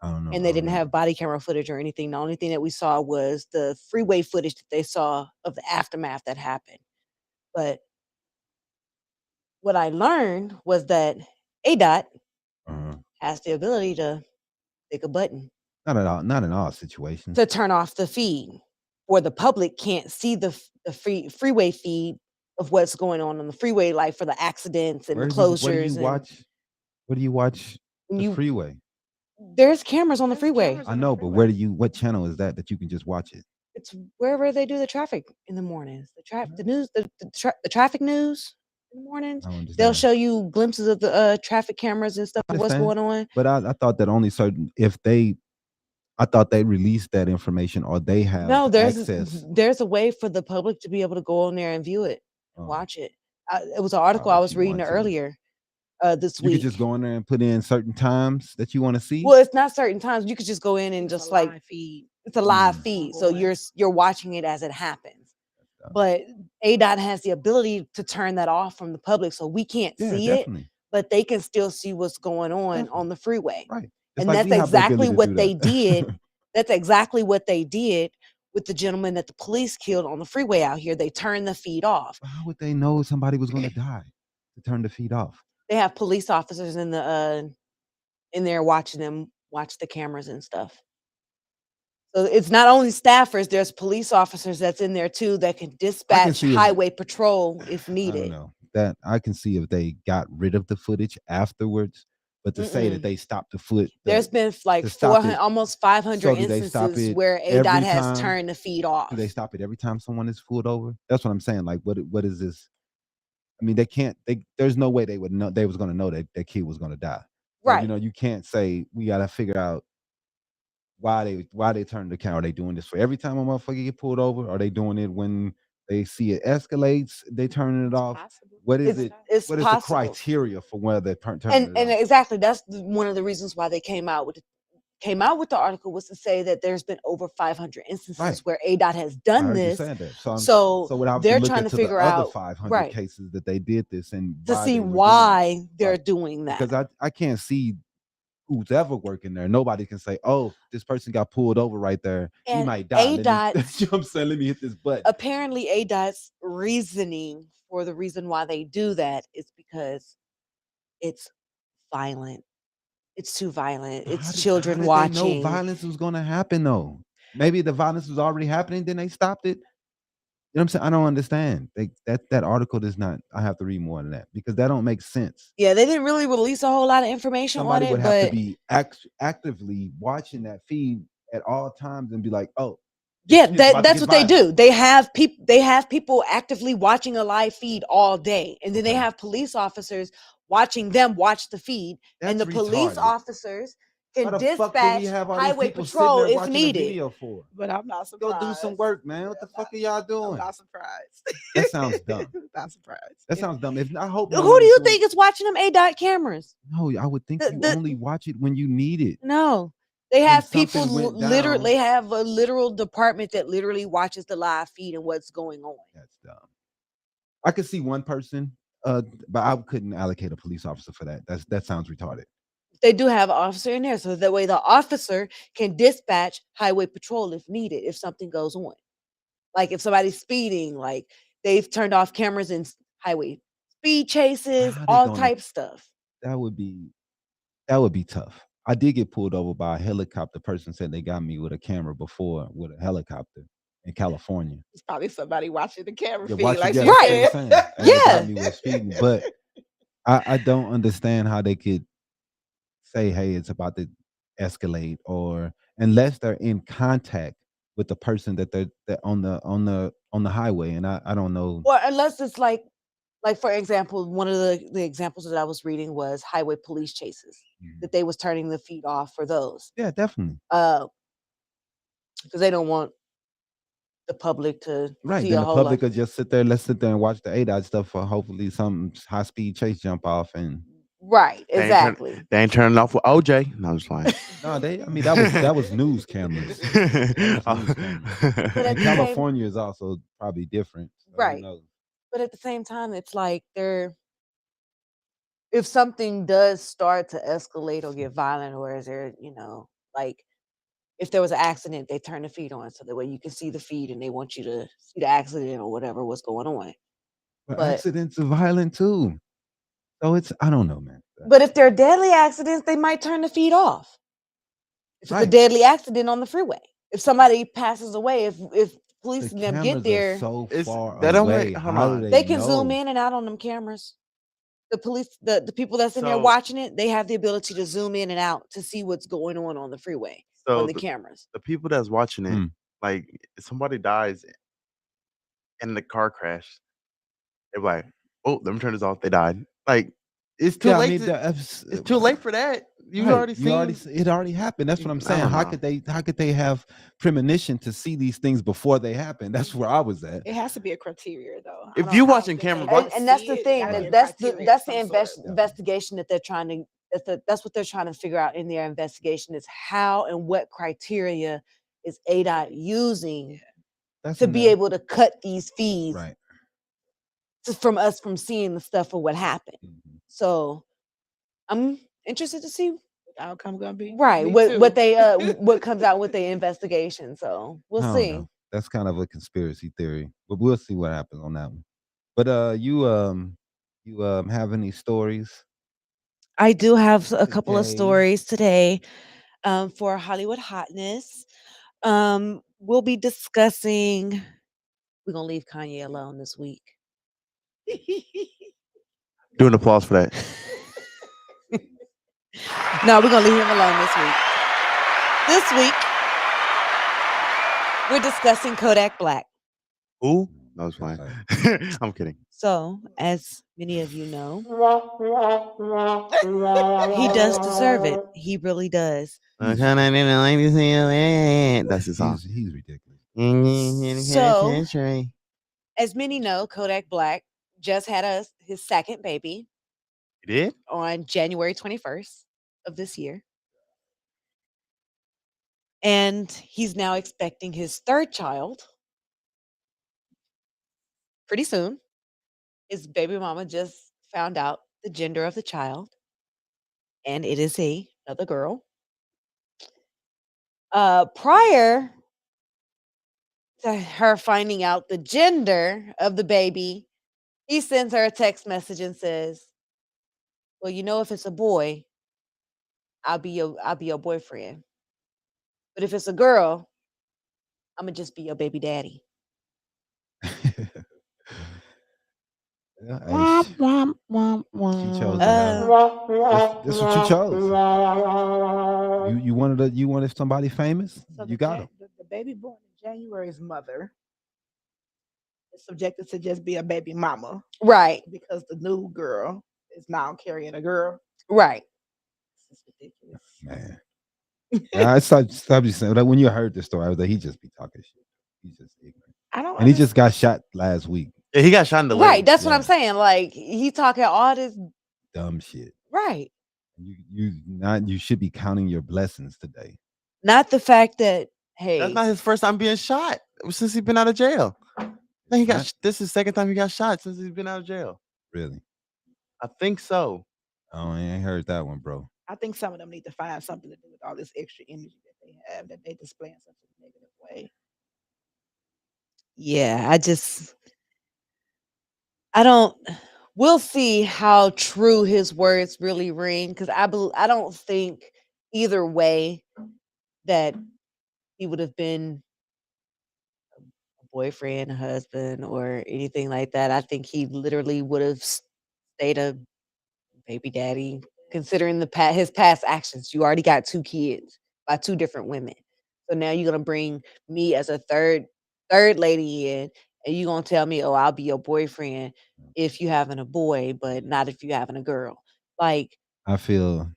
I don't know. and they didn't have body camera footage or anything. The only thing that we saw was the freeway footage that they saw of the aftermath that happened. But what I learned was that ADOT Uh-huh. has the ability to pick a button Not at all. Not in all situations. to turn off the feed, or the public can't see the freeway feed of what's going on the freeway, like for the accidents and the Where do you closures. And watch? Where do you watch when the you freeway? there's cameras on the freeway. I know, but what channel is that you can just watch it? It's wherever they do the traffic in the mornings. The news, the traffic news in the mornings. I don't They'll understand. show you glimpses of the traffic cameras and stuff I of what's understand. going on. But I thought that only certain I thought they released that information or they have No, access. there's a way for the public to be able to go on there and view it and Oh, watch it. It was an article I if was you reading want to. earlier this You could week. just go in there and put in certain times that you want to see. Well, it's not certain times. You could just go in and It's a just like live feed. it's a live Mm. feed, so Ongoing. you're watching it as it happens. dumb. But ADOT has the ability to turn that off from the public, so we can't Yeah, see it, definitely. but they can still see what's going on Definitely. the freeway. Right. Just And like that's we have the exactly ability to what do they that. did. That's exactly what they did with the gentleman that the police killed on the freeway out here. They turned the feed off. How would they know somebody was going to die to turn the feed off? They have police officers in there watching them watch the cameras and stuff. So it's not only staffers, there's police officers that's in there too that can dispatch see if- highway patrol if I don't needed. know. That I can see if they got rid of the footage afterwards, but to say that they stopped the foot, There's been like to stop 400, it. almost 500 So do they stop instances it where every ADOT has time? turned the feed off. Do they stop it every time someone is pulled over? That's what I'm saying. Like, what is this? I mean, they can't. There's no way they would know. They was going to know that that kid was going to die. So, Right. you can't say we got to figure out why they turn the camera. Are they doing this for every time a motherfucker get pulled over? Are they doing it when They see it escalates, they turning it off. Possible. What is It's it? it's What is the possible. criteria for whether they're turning And it off? exactly, that's one of the reasons why they came out with the article, was to say that there's been over 500 instances Right. where ADOT has I done heard you this. saying that. So would I have to they're look trying to into the figure other out 500 right cases that they did this and to why see they were doing it? why they're Right. doing that. Because I can't see who's ever working there. Nobody can say, "Oh, this person got pulled over right there. He And might die." Let me, ADOT's you know what I'm saying? Let me hit this button. apparently ADOT's reasoning for the reason why they do that is because it's violent. It's too violent. How It's did children they know watching. violence was going to happen though? Maybe the violence was already happening, then they stopped it. You know what I'm saying? I don't understand. That article does not. I have to read more than that because that don't make sense. Yeah, they didn't really release a whole lot of information Somebody on would it, have to but be actively watching that feed at all times and be like, "Oh, yeah, it's about to that's get what they violent." do. They have people actively watching a live feed all day, and then they Okay. have police officers watching them watch the feed, and That's the police retarded. officers Why can the fuck do we dispatch have all these highway people sitting patrol there if watching a needed. video for? But I'm not Go surprised. do some work, man. What the fuck are y'all I'm doing? not surprised. That sounds dumb. Not surprised. That sounds dumb. If I hope no Who one do is you doing. think is watching them ADOT cameras? No, I would think you The- only watch it when you need it. No, they When have people something went literally. down. They have a literal department that literally watches the live feed and what's going on. That's dumb. I could see one person, but I couldn't allocate a police officer for that. That sounds retarded. They do have an officer in there, so that way the officer can dispatch highway patrol if needed, if something goes on. Like if somebody's speeding, like they've turned off cameras in highway speed chases, How they all gonna? type stuff. That would be tough. I did get pulled over by a helicopter. Person said they got me with a camera before with a helicopter in California. It's probably somebody watching the camera Yeah, feed, watch like it. she Yeah, that's what Right. I'm said. saying. And they Yeah. got me with speeding, but I don't understand how they could say, "Hey, it's about to escalate," or unless they're in contact with the person that they're on the highway, and I don't know. Or unless it's like for example, one of the examples that I was reading was highway police chases, that they was turning the feed off for those. Yeah, definitely. Because they don't want the public to Right. see Then a the whole public lot. could just sit there. Let's sit there and watch the ADOT stuff for hopefully some high speed chase jump off. And Right, They ain't exactly. They ain't turning off with OJ. No, I'm just lying. no, I mean that was news cameras. That was news cameras. But at And the same- California is also probably different. So who Right. knows? But at the same time, it's like if something does start to escalate or get violent, or is there, like if there was an accident, they turn the feed on so that way you can see the feed and they want you to see the accident or whatever, what's going on. But But accidents are violent too. So I don't know, man. but if they're deadly accidents, they might turn the feed off. If it's a Right. deadly accident on the freeway, if somebody passes away, if police The and them cameras get there, are so It's- far that don't away. make- hold How on. do they can know? zoom in and out on them cameras. The police, the people that's in there So- watching it, they have the ability to zoom in and out to see what's going on the freeway So on the cameras. the people that's watching it, Mm. like if somebody dies in the car crash, they're like, "Oh, let me turn this off." They died. Like it's too Yeah, I late. mean, It's too late for that. You right, already seen. it already happened. That's what I'm I saying. don't How know. could they have premonition to see these things before they happen? That's where I was at. It has to be a criteria, though. I If don't- you I don't watching think camera, they what- And can that's see the it. thing. Gotta be a That's criteria of the some sort. investigation that they're trying to. That's what they're trying to figure out in their investigation is how and what criteria is ADOT using That's to in be there. able to cut these feeds Right. from us from seeing the stuff of what happened. Mhm. So I'm interested to see What the outcome gonna be? right Me what too. they what comes out with the investigation. So we'll I don't see. know. That's kind of a conspiracy theory, but we'll see what happens on that one. But you have any stories? I do have a couple of Today. stories today for Hollywood Hotness. We'll be discussing. We're gonna leave Kanye alone this week. Do an applause for that. No, we're gonna leave him alone this week. This week, we're discussing Kodak Black. Who? No, it's fine. I'm kidding. So, as many of you know, he does deserve it. He really does. That's his song. So- As many know, Kodak Black just had his second baby You did? on January 21st of this year. And he's now expecting his third child pretty soon. His baby mama just found out the gender of the child, and it is another girl. Prior to her finding out the gender of the baby, he sends her a text message and says, "Well, you know, if it's a boy, I'll be your boyfriend. But if it's a girl, I'm gonna just be your baby daddy." Yeah, hey, she chose to have. This what you chose. You wanted somebody famous. So You got him. the baby born in January's mother is subjected to just be a baby mama Right, because the new girl is now carrying a girl. right. This is ridiculous. Man. Yeah, I stopped you saying that when you heard the story. I was like, he just be talking shit. He's just ignorant. I don't. And he just got shot last week. Yeah, he got shot in the Right, leg. that's what Yeah. I'm saying. Like, he talking all this. Dumb shit. Right. You should be counting your blessings today. Not the fact that, hey, That's not his first time being shot since he's been out of jail. I think this is the second time he got shot since he's been out of jail. Really? I think so. Oh, I ain't heard that one, bro. I think some of them need to find something to do with all this extra energy that they have that they display in such a negative way. yeah, I don't. We'll see how true his words really ring, because I don't think either way that he would have been a boyfriend, a husband, or anything like that. I think he literally would have stayed a baby daddy, considering his past actions. You already got 2 kids by 2 different women. So now you're gonna bring me as a third lady in, and you're gonna tell me, "Oh, I'll be your boyfriend if you having a boy, but not if you having a girl." Like, I feel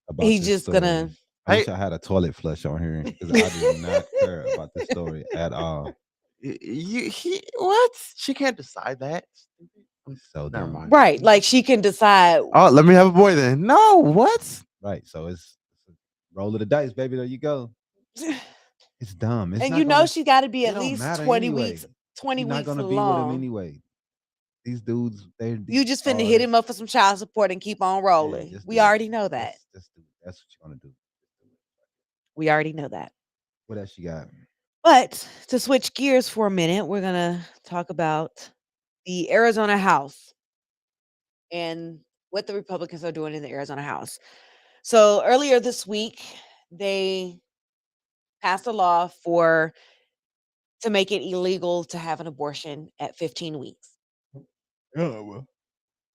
about he's this just story. gonna. I wish I had a toilet flush on here because I do not care about this story at all. What? She can't decide that. So Never dumb. mind. Right, like she can decide. Oh, let me have a boy then. No, what? Right. So it's a roll of the dice, baby. There you go. It's dumb. It's And not you know gonna, she got to be it at don't least matter 20 anyway. weeks. 20 You're not weeks gonna be with him along. anyway. These dudes, You just finna hit him up for some child support and keep on rolling. just We do it. already know that. That's what you're gonna do. We already know that. What else you got? But to switch gears for a minute, we're going to talk about the Arizona House and what the Republicans are doing in the Arizona House. So earlier this week, they passed a law to make it illegal to have an abortion at 15 weeks. Oh well.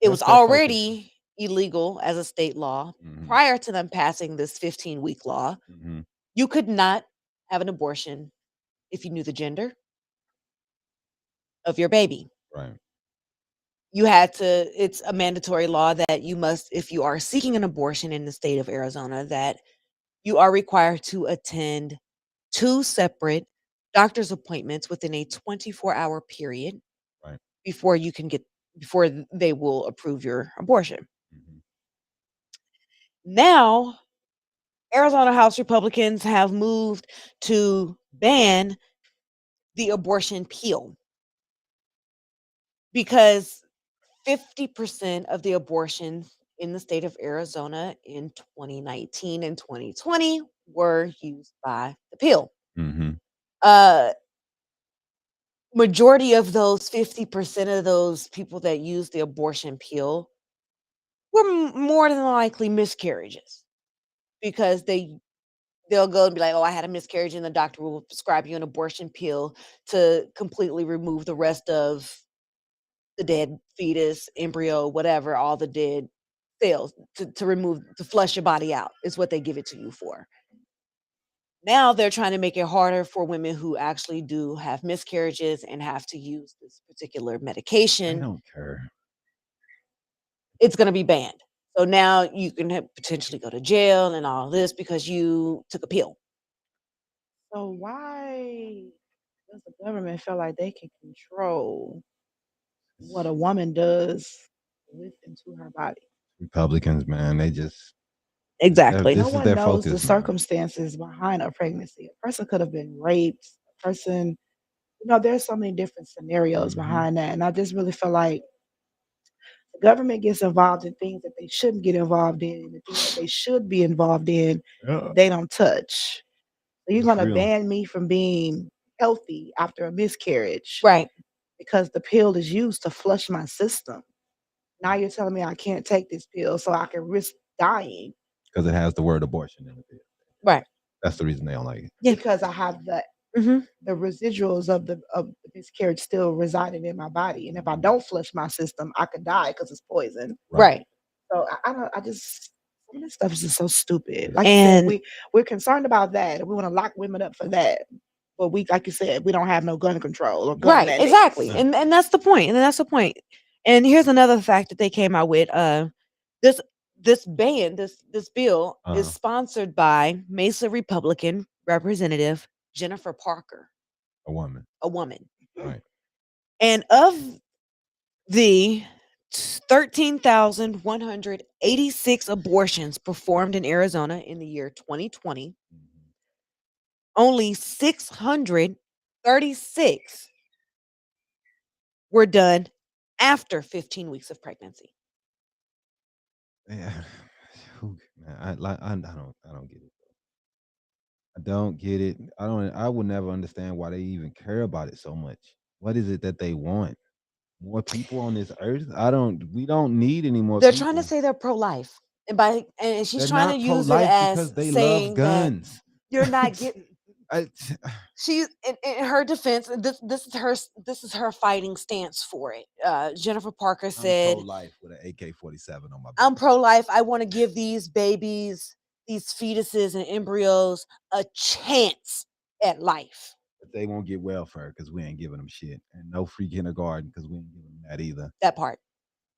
It That's was their focus. already illegal as a state law Mhm. prior to them passing this 15-week law. Mhm. You could not have an abortion if you knew the gender of your baby. Right. You had to, it's a mandatory law that you must, if you are seeking an abortion in the state of Arizona, that you are required to attend 2 separate doctor's appointments within a 24-hour period Right. before they will approve your abortion. Mhm. Now, Arizona House Republicans have moved to ban the abortion pill because 50% of the abortions in the state of Arizona in 2019 and 2020 were used by the pill. Mhm. Majority of those 50% of those people that use the abortion pill were more than likely miscarriages, because they'll go and be like, "Oh, I had a miscarriage," and the doctor will prescribe you an abortion pill to completely remove the rest of the dead fetus, embryo, whatever, all the dead cells, to flush your body out is what they give it to you for. Now they're trying to make it harder for women who actually do have miscarriages and have to use this particular I medication. don't care. It's going to be banned. So now you can potentially go to jail and all this because you took a pill. So why Does the government feel like they can control what a woman does with and to her body? Republicans, man, they just Exactly. No this is one their knows the focus now. circumstances behind a pregnancy. A person could have been raped. A person, there's so many different scenarios Mhm. behind that. And I just really feel like the government gets involved in things that they shouldn't get involved in, and the things that they should be involved in, Yeah, they don't touch. So you're it's gonna real. ban me from being healthy after a miscarriage Right. because the pill is used to flush my system. Now you're telling me I can't take this pill so I can risk dying Because it has the word abortion in it. Right. That's the reason they don't like it. Yeah. because I have Mm-hmm. the residuals of the miscarriage still residing in my body. And if I don't flush my system, I could die because it's poison. Right. So I don't. I just some of this stuff is just so stupid. Like you said, And we're concerned about that. We want to lock women up for that. But we, like you said, we don't have no gun control or gun right, mandates. exactly. Yeah. And that's the point. And that's the point. And here's another fact that they came out with. This ban, this bill is Uh-huh. sponsored by Mesa Republican Representative Jennifer Parker, A woman. a woman. Right. And of the 13,186 abortions performed in Arizona in the year 2020, Mhm. only 636 were done after 15 weeks of pregnancy. Yeah. Man, I don't get it. I don't get it. I will never understand why they even care about it so much. What is it that they want? More people on this earth? We don't need any more They're people. trying to say they're pro-life, and she's They're trying not to use it pro-life as because they love saying that guns. you're not getting. I, She, in her defense, and this is her fighting stance for it. Jennifer Parker I'm said, pro-life with an AK-47 on my back. "I'm pro-life. I want to give these babies, these fetuses and embryos, a chance at life." But they won't get welfare because we ain't giving them shit, and no free kindergarten because we ain't giving them that either. That part.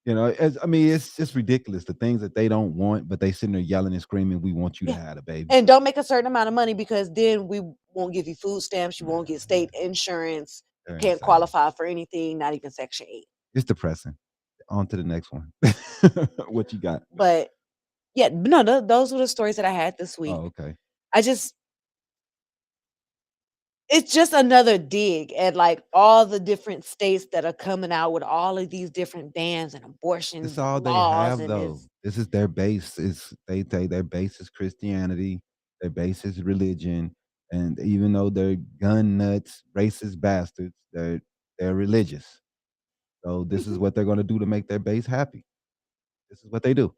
It's just ridiculous the things that they don't want, but they sitting there yelling and screaming, "We want you to Yeah. have a baby." And don't make a certain amount of money because then we won't give you food stamps. You won't get state insurance. They're Can't insane. qualify for anything, not even Section 8. It's depressing. On to the next one. What you got? But yeah, no, those were the stories that I had this week. Oh, okay. It's just another dig at like all the different states that are coming out with all of these different bans and abortion It's all they laws, have and though. This is their base. Their base is Christianity. Their base is religion. And even though they're gun nuts, racist bastards, they're religious. So this is what they're gonna do to make their base happy. This is what they do.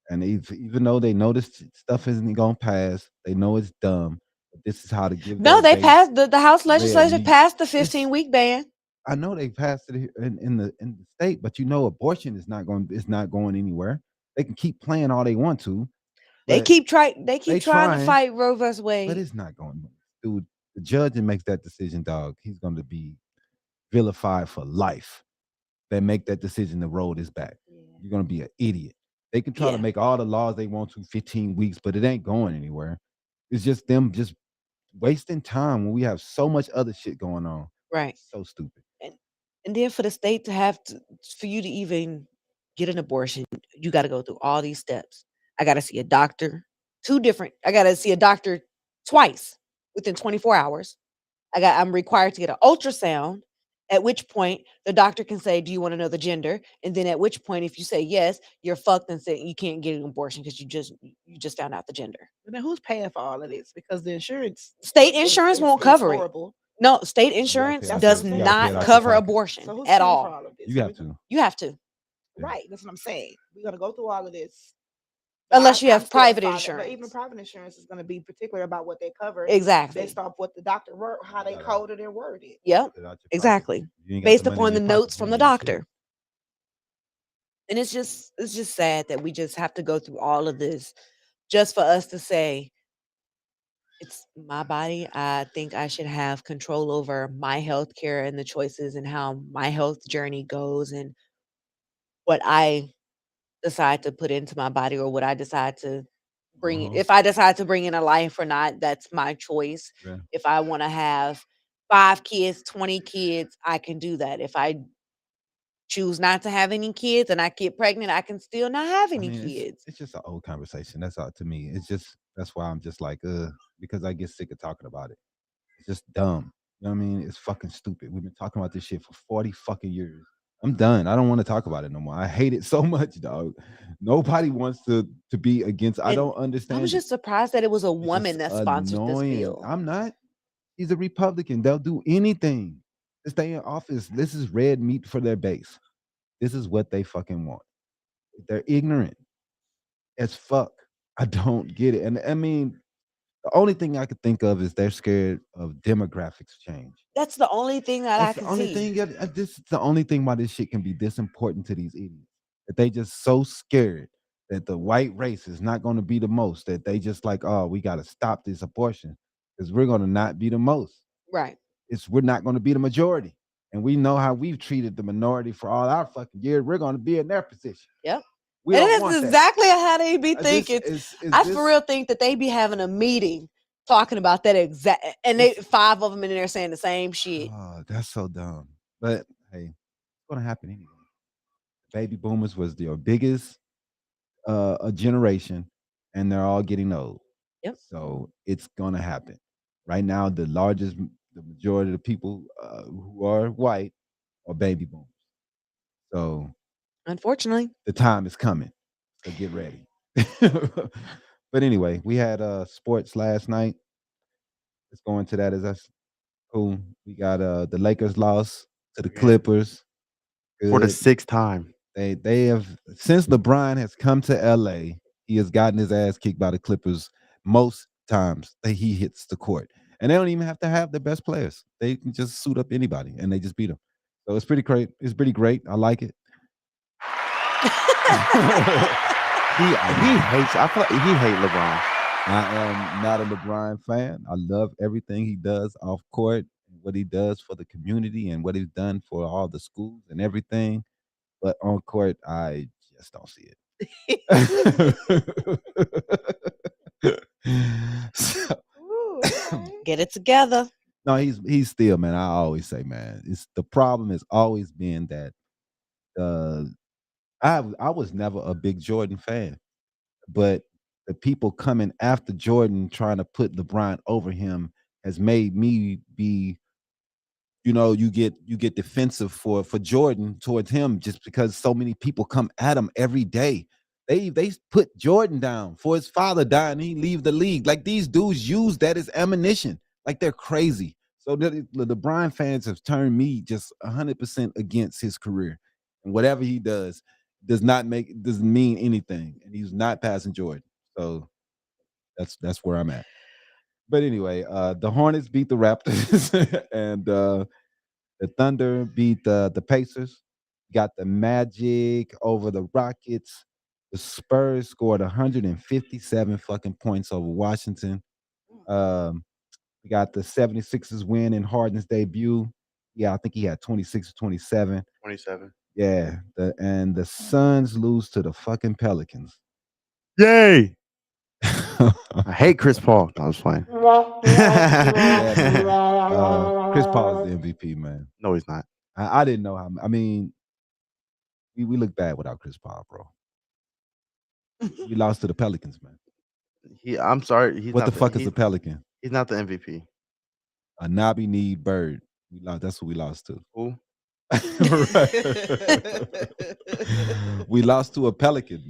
And even though they know this stuff isn't gonna pass, they know it's dumb. But this is how to give no, their they base passed the House red legislature meat. passed the It's 15-week ban. I know they passed it here in the state, but abortion is not going anywhere. They can keep playing all they want to, They but keep trying to trying, fight Roe vs. but Wade. it's not going. Dude, the judge that makes that decision, dog, he's going to be vilified for life. They make that decision to roll this back. You're going to be an idiot. They can try to Yeah. make all the laws they want to 15 weeks, but it ain't going anywhere. It's just them just wasting time when we have so much other shit going on. Right. So stupid. And then for the state for you to even get an abortion, you got to go through all these steps. I got to see a doctor, I got to see a doctor twice within 24 hours. I'm required to get an ultrasound, at which point the doctor can say, "Do you want to know the gender?" And then at which point, if you say yes, you're fucked and say you can't get an abortion because you just found out the gender. But then who's paying for all of this? Because the insurance State insurance won't cover it. horrible. No, state pay insurance out does your- you gotta pay it not out your cover pocket. abortion So who's at paying all. for all of this? You have to. You have to, Yeah. Right. That's what I'm saying. We're gonna go through all of this. unless you have I'm still private fighting- insurance. But even private insurance is going to be particular about what they cover Exactly. based off what the doctor wrote, how they gotta- coded and worded. Yep. Put it out your pocket. Exactly. You ain't got Based the money in upon the your pocket, notes you from ain't the getting shit. doctor. And it's just sad that we just have to go through all of this just for us to say it's my body. I think I should have control over my health care and the choices and how my health journey goes and what I decide to put into my body or what I decide to bring. Uh-huh. If I decide to bring in a life or not, that's my choice. Yeah. If I want to have 5 kids, 20 kids, I can do that. If I choose not to have any kids and I get pregnant, I can still not have I any mean, kids. it's just an old conversation. That's all to me. It's just that's why I'm just like, because I get sick of talking about it. It's just dumb. You know what I mean? It's fucking stupid. We've been talking about this shit for 40 fucking years. I'm done. I don't want to talk about it no more. I hate it so much, dog. Nobody wants to be against. I And don't I was understand it. just surprised that it was a It's just woman that sponsored this annoying. bill. I'm not. He's a Republican. They'll do anything to stay in office. This is red meat for their base. This is what they fucking want. They're ignorant as fuck. I don't get it. And I mean, the only thing I could think of is they're scared of demographics change. That's the only thing that I That's the can only see. thing. This is the only thing why this shit can be this important to these idiots. That they just so scared that the white race is not going to be the most. That they just like, oh, we got to stop this abortion because we're going to not be the most. Right. We're not going to be the majority, and we know how we've treated the minority for all our fucking years. We're going to be in their position. Yep. We And don't that's want that. exactly how they be This thinking. is I this. for real think that they be having a meeting talking about that exact, and they 5 of them in there saying the same shit. Oh, that's so dumb. But hey, it's going to happen anyway. Baby boomers was their biggest a generation, and they're all getting old. Yep. So it's gonna happen. Right now, the majority of the people who are white are baby boomers. So Unfortunately, the time is coming. So get ready. But anyway, we had sports last night. Let's go into that. Is that's cool? We got the Lakers lost to the Okay. Clippers. For the Good. 6th time. They have since LeBron has come to LA, he has gotten his ass kicked by the Clippers most times that he hits the court. And they don't even have to have the best players. They can just suit up anybody and they just beat them. So it's pretty great. It's pretty great. I like it. He hates. I feel like he hate LeBron. I am not a LeBron fan. I love everything he does off court, what he does for the community, and what he's done for all the schools and everything. But on court, I just don't see it. So, Ooh, okay. Get it together. no, he's still, man. I always say, man, it's the problem has always been that uh, I was never a big Jordan fan, but the people coming after Jordan trying to put LeBron over him has made me be, you get defensive for Jordan towards him just because so many people come at him every day. They put Jordan down for his father dying. He leave the league. Like these dudes use that as ammunition. Like they're crazy. So the LeBron fans have turned me just 100% against his career, and whatever he doesn't mean anything, and he's not passing Jordan. So that's where I'm at. But anyway, the Hornets beat the Raptors, and the Thunder beat the Pacers. Got the Magic over the Rockets. The Spurs scored 157 fucking points over Washington. Um, we got the 76ers win in Harden's debut. Yeah, I think he had 26 or 27. 27. Yeah, and the Suns lose to the fucking Pelicans. Yay! I hate Chris Paul. No, I was playing. Yeah, man. Chris Paul is the MVP, man. No, he's not. I didn't know how. I mean, we look bad without Chris Paul, bro. We lost to the Pelicans, man. I'm sorry. He's What not the fuck is a Pelican? He's not the MVP. A knobby kneed bird. We lost. That's what we lost to. Who? We lost to a pelican.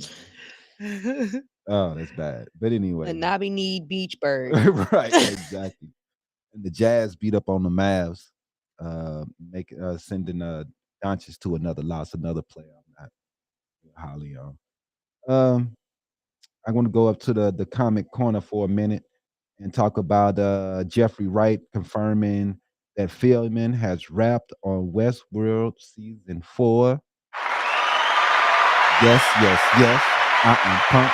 Oh, that's bad. But anyway, A knobby kneed beach bird. right, exactly. And the Jazz beat up on the Mavs, sending Doncic to another loss, another player. I'm not highly on. I'm going to go up to the comic corner for a minute and talk about Jeffrey Wright confirming that filming has wrapped on Westworld season 4. Yes. Pumped.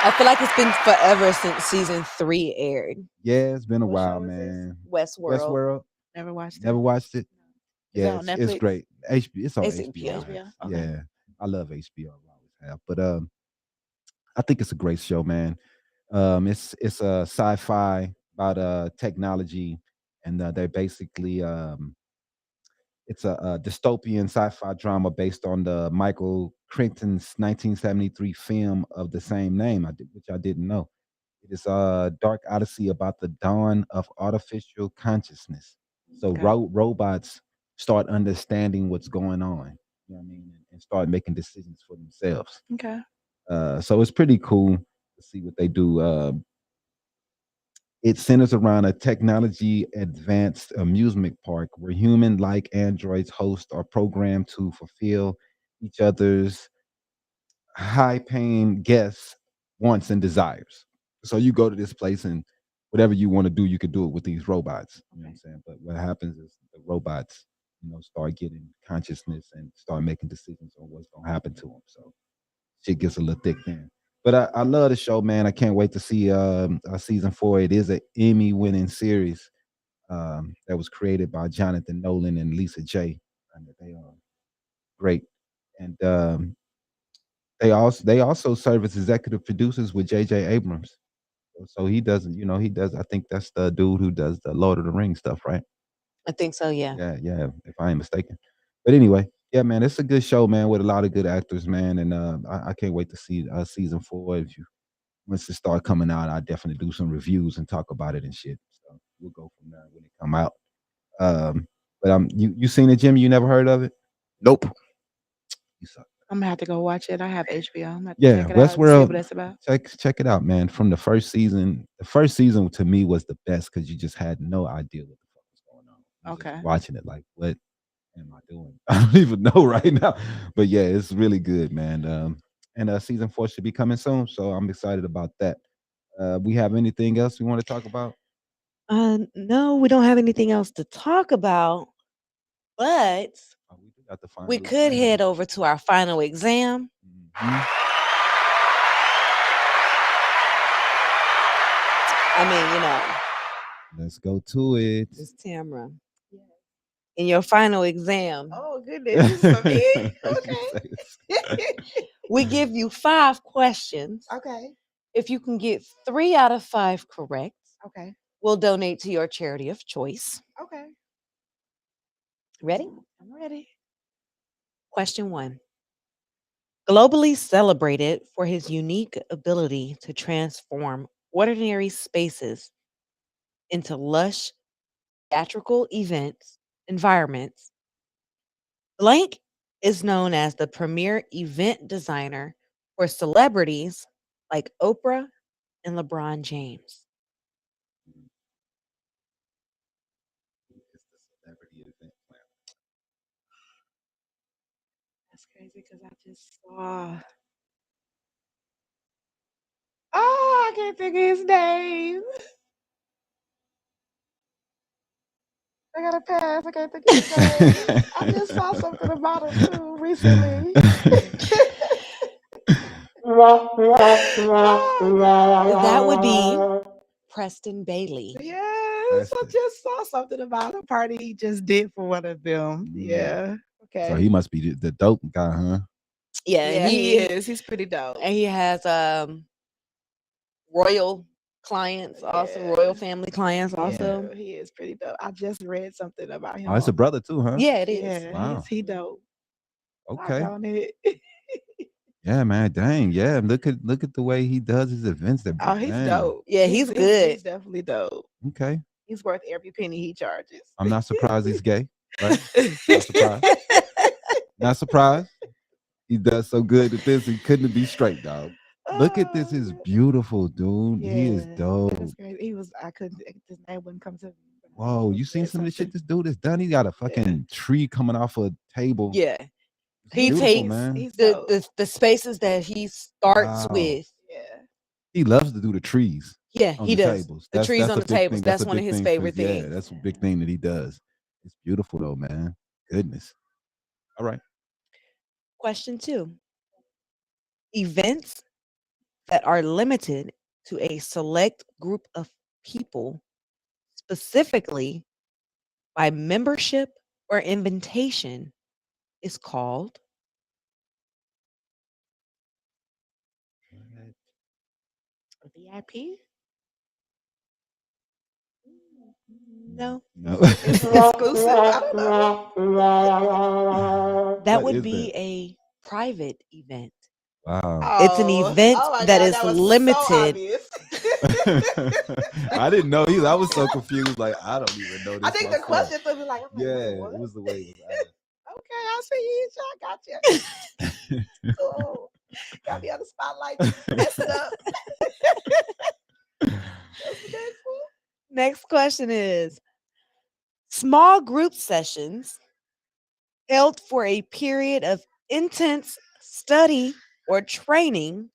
I feel like it's been forever since season 3 aired. Yeah, it's been a What while, show is this? man. Westworld. Westworld. Never watched it. Never watched it. Is it Yeah, on it's Netflix? great. It's on It's HBO. HBO. Okay. Yeah, I love HBO. I always have. But I think it's a great show, man. It's a sci-fi about technology and they basically it's a dystopian sci-fi drama based on the Michael Crichton's 1973 film of the same name, which I didn't know. It is a dark odyssey about the dawn of artificial consciousness. So Okay. robots start understanding what's going on, you know what I mean, and start making decisions for themselves. Okay. So it's pretty cool to see what they do. It centers around a technology advanced amusement park where human like androids host are programmed to fulfill each other's high paying guests' wants and desires. So you go to this place and whatever you want to do, you could do it with these robots. You know what I'm Okay. saying? But what happens is the robots, start getting consciousness and start making decisions on what's gonna happen to them. So shit gets a little thick then. But I love the show, man. I can't wait to see season 4. It is an Emmy winning series that was created by Jonathan Nolan and Lisa J. And they are great. And they also serve as executive producers with J.J. Abrams. So he doesn't, he does. I think that's the dude who does the Lord of the Rings stuff, right? I think so, yeah. Yeah, yeah. If I ain't mistaken. But anyway, yeah, man, it's a good show, man, with a lot of good actors, man, and I can't wait to see season 4. If you once it start coming out, I definitely do some reviews and talk about it and shit. So we'll go from there when it come out. But you seen it, Jim? You never heard of it? Nope. You suck. I'm gonna have to go watch it. I have HBO. I'm gonna have to Yeah, check it out and see what Westworld. that's about. Check it out, man. From the first season, to me was the best because you just had no idea what the fuck was going on. You just Okay. watching it like, what am I doing? I don't even know right now. But yeah, it's really good, man. And season 4 should be coming soon, so I'm excited about that. We have anything else we want to talk about? No, we don't have anything else to talk about, but Oh, we do got the final we could exam. head over to our final exam. Mhm. I mean, Let's go to it. Miss Tamara, in your final exam, Oh goodness, this is for me. You say this. Okay. we give you 5 questions. Okay. If you can get 3 out of 5 correct, Okay. we'll donate to your charity of choice. Okay. Ready? I'm ready. Question 1. Globally celebrated for his unique ability to transform ordinary spaces into lush theatrical environments, Blank is known as the premier event designer for celebrities like Oprah and LeBron James. It's the celebrity event plan. That's crazy because I just saw. Oh, I can't think of his name. I gotta pass. I can't think of his name. I just saw something about him too recently. Oh, That would be God. Preston Bailey. Yes, I Preston. just saw something about a party he just did for one of them. Yeah. Okay. So he must be the dope guy, huh? Yeah, Yeah, he is. He's pretty dope. And he has royal clients also, royal family clients also. Yeah, he is pretty dope. I just read something about him. Oh, it's a brother too, huh? Yeah, it is. Yeah, Wow. he dope. Okay. On it. Yeah, man. Dang. Yeah. Look at the way he does his events. Oh, he's Dang. dope. Yeah, he's good. He's definitely dope. Okay. He's worth every penny he charges. I'm not surprised he's gay, right? Not surprised. Not surprised. He does so good at this. He couldn't be straight, dog. Look at this. Is beautiful, dude. He is dope. That's crazy. He was. I couldn't. His name wouldn't come to me. Whoa, you seen some of the shit this dude has done? He got a fucking tree coming off a table. Yeah. It's He beautiful, takes man. the spaces that he starts Wow. with. Yeah. He loves to do the trees. Yeah, on he the does. tables. The trees on a the big tables. thing. That's a one of big his thing for favorite Yeah, things. that's a big thing that he does. It's beautiful though, man. Goodness. All right. Question 2. Events that are limited to a select group of people, specifically by membership or invitation, is called VIP. No, No. It's exclusive. I don't know. that What would is be that? a private event. Wow. It's an event Oh my that God, is that was limited. so obvious. I didn't know either. I was so confused. Like, I don't even know this I think the myself. question threw me like, I'm like, Yeah, wait, it what? was the way it was asked. Okay, I see you. I got you. Cool. Got me on the spotlight. Mess it up. What's the next one? Next question is small group sessions held for a period of intense study or training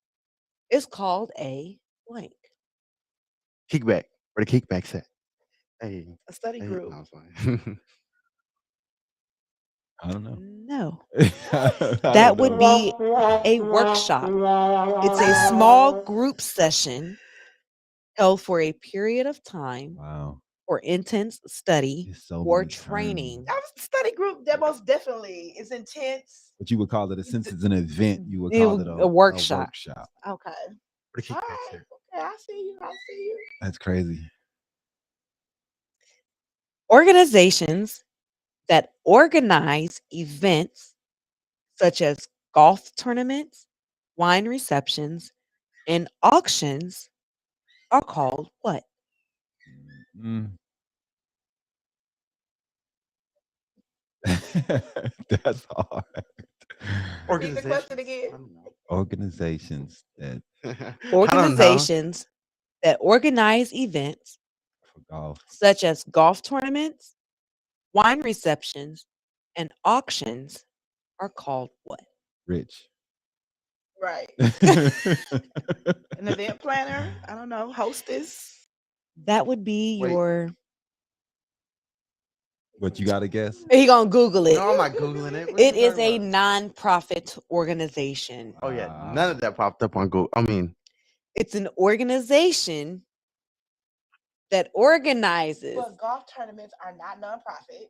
is called a blank. Kickback. Where the kickback's at? Hey. A study Hey. group. No, it's fine. I don't know. No, I that don't would know. be a workshop. It's a small group session held for a period of time Wow. for intense study It's so or many training. That was a study group that most definitely is intense. But you would call it since it's an event, you would It call would- it a workshop. workshop. Okay. Where the All kickback's right. at? Okay, I see you. I see you. That's crazy. Organizations that organize events such as golf tournaments, wine receptions, and auctions are called what? Mm. That's hard. Repeat the question Organizations. again. I don't know. Organizations that I don't know. Organizations that organize events for golf. such as golf tournaments, wine receptions, and auctions are called what? Rich. Right. What An event planner. I don't know. Hostess. That would be Wait. your. you got to guess? He gonna Google it. No, I'm not Googling it. What It you is talking a about? non-profit organization. Oh, yeah. None of that popped up on Google. I mean, It's an organization that organizes. But golf tournaments are not nonprofit.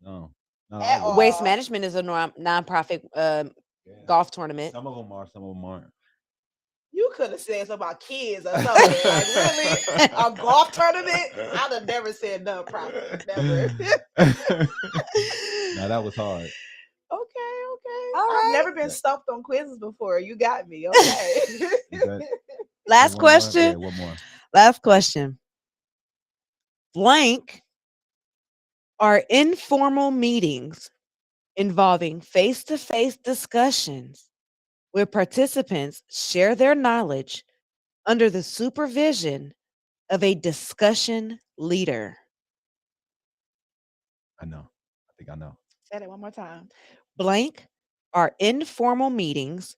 No. Not At all of them. Waste all. Management is a non-profit Yeah. golf tournament. Some of them are, some of them aren't. You could have said something about kids or something. Like, really? A golf tournament? I'd have never said nonprofit. Never. Now that was hard. Okay. All I've right. never been stumped on quizzes before. You got me. Okay. Is that- Last one more? question. Yeah, one more. Last question. Blank are informal meetings involving face-to-face discussions where participants share their knowledge under the supervision of a discussion leader. I know. I think I know. Say that one more time. Blank are informal meetings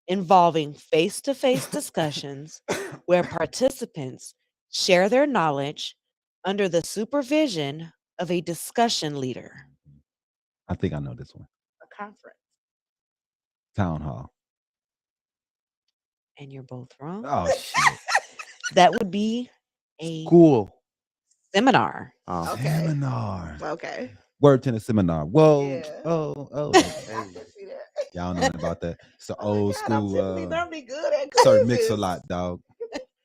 involving face-to-face discussions where participants share their knowledge under the supervision of a discussion leader. I think I know this one. A conference. Town hall. And you're both wrong. Oh shit. That would be a School. seminar. Oh. Okay. Seminar. Okay. Word to the seminar. Whoa. Yeah. Oh. I Okay. can see that. Y'all know nothing about that. It's an Oh my old God, I'm school typically normally good at Sir quizzes. Mix-a-Lot, dog.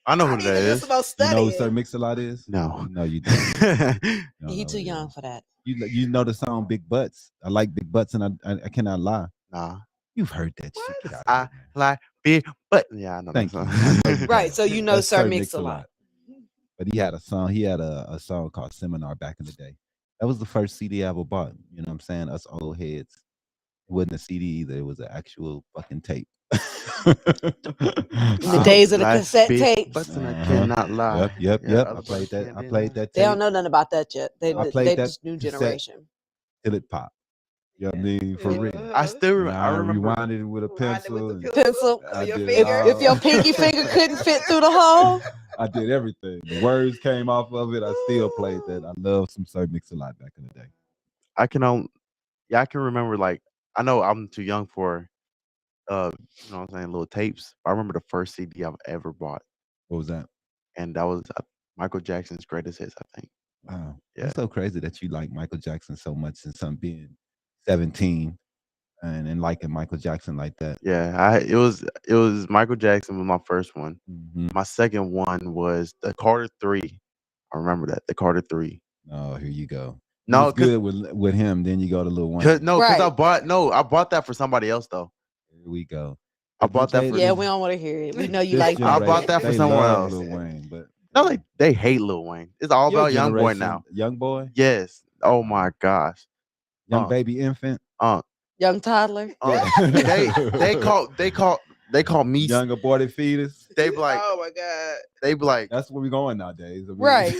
I know I who need that to do is. some more You studying. know who Sir Mix-a-Lot is? No. No, you don't. You don't He know too who it young is. for that. You know the song Big Butts. I like Big Butts and I cannot lie. Nah. You've heard that What? shit. Get out of I here, man. like big, but yeah, I know Thank that you. song. I know you Right, do. so you know That's Sir Mix-a-Lot. But he had a song. He had a song called Seminar back in the day. That was the first CD I ever bought. You know what I'm saying? Us old heads. It wasn't a CD either. It was an actual fucking tape. In the days of the Like cassette big tapes. butts and I Uh-huh. cannot lie. Yep. Yeah, I played that. I played that They don't tape know nothing about that yet. They I played that just new cassette. generation. till it popped. You know what I mean? For real. I still And remember. I remember. rewinded it with a pencil. And Pencil. I Your did finger. If your pinky finger couldn't fit through the hole. I did everything. The words came off of it. I still played that. I love some Sir Mix-a-Lot back in the day. I can I can remember like I know I'm too young for you know what I'm saying, little tapes. I remember the first CD I've ever bought, What was that? and that was Michael Jackson's Greatest Hits, I think. Wow. Yeah. It's so crazy that you like Michael Jackson so much since being 17 and liking Michael Jackson like that. Yeah, it was Michael Jackson was my first one. Mhm. My second one was the Carter 3. I remember that. The Carter 3. Oh, here you go. No, it's good with him. Then you go to Lil Wayne. Because I Right. bought that for somebody else though. Here we go. I bought that for Yeah, we don't want to hear it. We know you this like I bought that for they someone love else. Lil Wayne, but No, they hate Lil Wayne. It's all your about Young Boy generation, now. Young Boy, Yes. Oh my gosh. young baby infant, young toddler. They call me young aborted fetus. They be like, oh my god. they be like, That's where we're going nowadays. I mean, Right.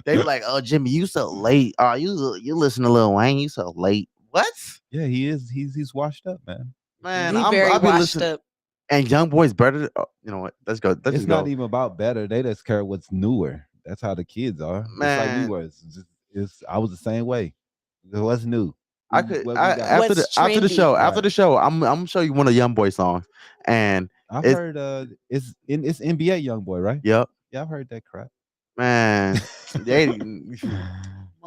they be like, oh Jimmy, you so late. You listen to Lil Wayne, you so late. What? Yeah, he is. He's washed up, man. Man, He very I be washed listening. up. And Young Boy's better. You know what? Let's go. Let's It's just not go. even about better. They just care what's newer. That's how the kids are. Just like we Man. were. I was the same way. What's new? After the show, I'm gonna show you one of Young Boy songs. And I've heard it's NBA Young Boy, right? Yep. Yeah, I've heard that crap. Man,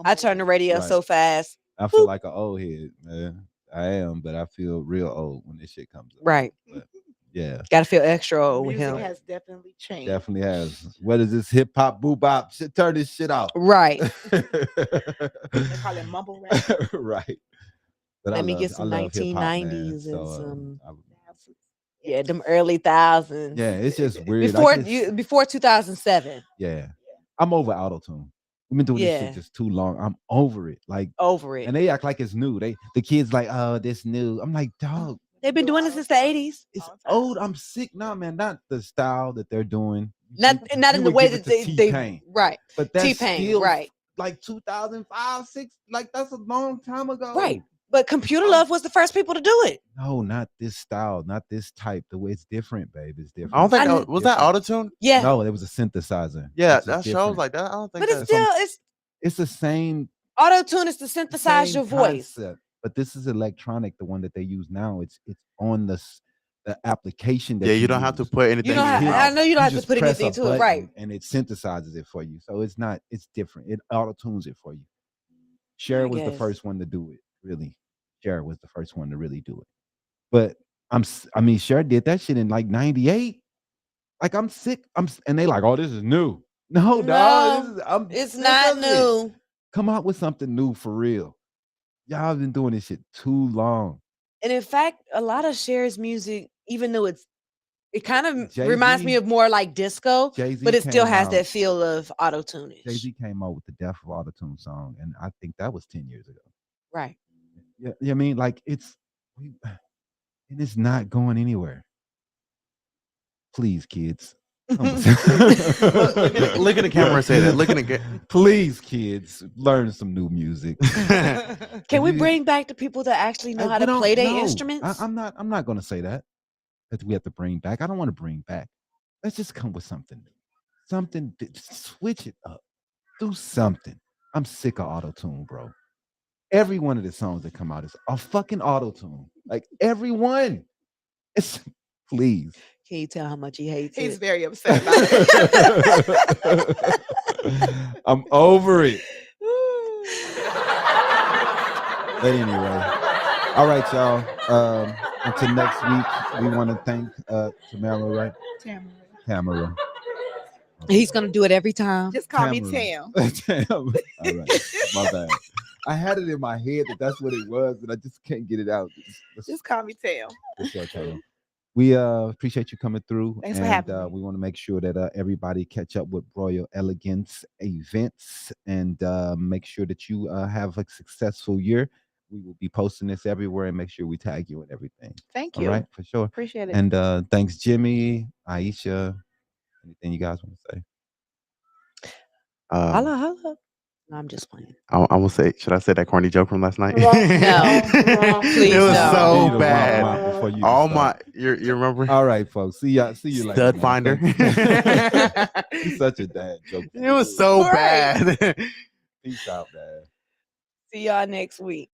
I turn the radio Right. so fast. I feel like an old head, man. I am, but I feel real old when this shit comes up. Right. But yeah, Got to feel extra old with Music him. has definitely changed. definitely has. What is this hip hop boo bop? Shit, turn this shit off. Right. They call it mumble rap. Right. But Let me get some I love hip-hop, man. 1990s and So, some I- Yeah, them early thousands. yeah, it's just weird. Before 2007. Yeah, I'm over auto-tune. We've been doing this Yeah. shit just too long. I'm over it. Like, Over it. and they act like it's new. The kids like, oh, this new. I'm like, dog, They've been doing this since the 80s. it's old. I'm sick now, man. Not the style that they're doing. Not You in the would way give that it to they T-Pain. right. But that's T-Pain, still right. like 2005, 6. Like that's a long time ago. Right. But Computer Love was the first people to do it. No, not this style, not this type. The way it's different, babe. It's different. I don't think I that was that autotune. Yeah. No, it was a synthesizer. Yeah, which is that shows different. like that. I don't think. But it's that's still It's the same. auto-tune is to synthesize same your voice. concept, but this is electronic. The one that they use now, it's on the application. That you don't have to use. put anything. You don't have, hit- I know you don't have to just put press anything a to it, button right? And it synthesizes it for you. So it's not. It's different. It auto tunes it for you. Cher was the guess. first one to do it. Really, Cher was the first one to really do it. But Cher did that shit in like '98. Like I'm sick. And they like, oh, this is new. No, dog. It's not new. Come out with something new for real. Y'all been doing this shit too long. And in fact, a lot of Cher's music, even though it kind of Jay-Z- reminds me of more like disco, Jay-Z but it still came has out- that feel of auto-tune-ish. Jay-Z came out with the Death of Autotune song, and I think that was 10 years ago. Right. Yeah, I mean, like and it's not going anywhere. Please, kids. Look at the camera and say that. Look at the Please, kids, learn some new music. Can we bring back the people that actually know how We to don't play their know. instruments? I'm not going to say that we have to bring back. I don't want to bring back. Let's just come with something new. Something, switch it up. Do something. I'm sick of auto-tune, bro. Every one of the songs that come out is a fucking auto-tune. Like everyone. It's please. Can you tell how much he hates He's it? very upset about it. I'm over it. But anyway, all right, y'all. Until next week, we want to thank Tamara, right? Tamara. He's gonna do it every time. Just call me Tamara. Tam. Tam. All right, my bad. I had it in my head that's what it was, but I just can't get it out. Just call me Tam. It's your Tam. We appreciate you coming through. Thanks for having me. We want to make sure that everybody catch up with Royal Elegance events and make sure that you have a successful year. We will be posting this everywhere and make sure we tag you and everything. Thank All you. right, for sure. Appreciate it. And thanks, Jimmy, Aisha. Anything you guys want to say? Holla, holla. No, I'm just playing. I'm gonna say. Should I say that corny joke from last night? No. Please It was no. You so need to bad. womp womp before you All start. my, you remember? All right, folks. See you later. Stud man. finder. You're such a dad joke. It was so Right. bad. Peace out, man. See y'all next week.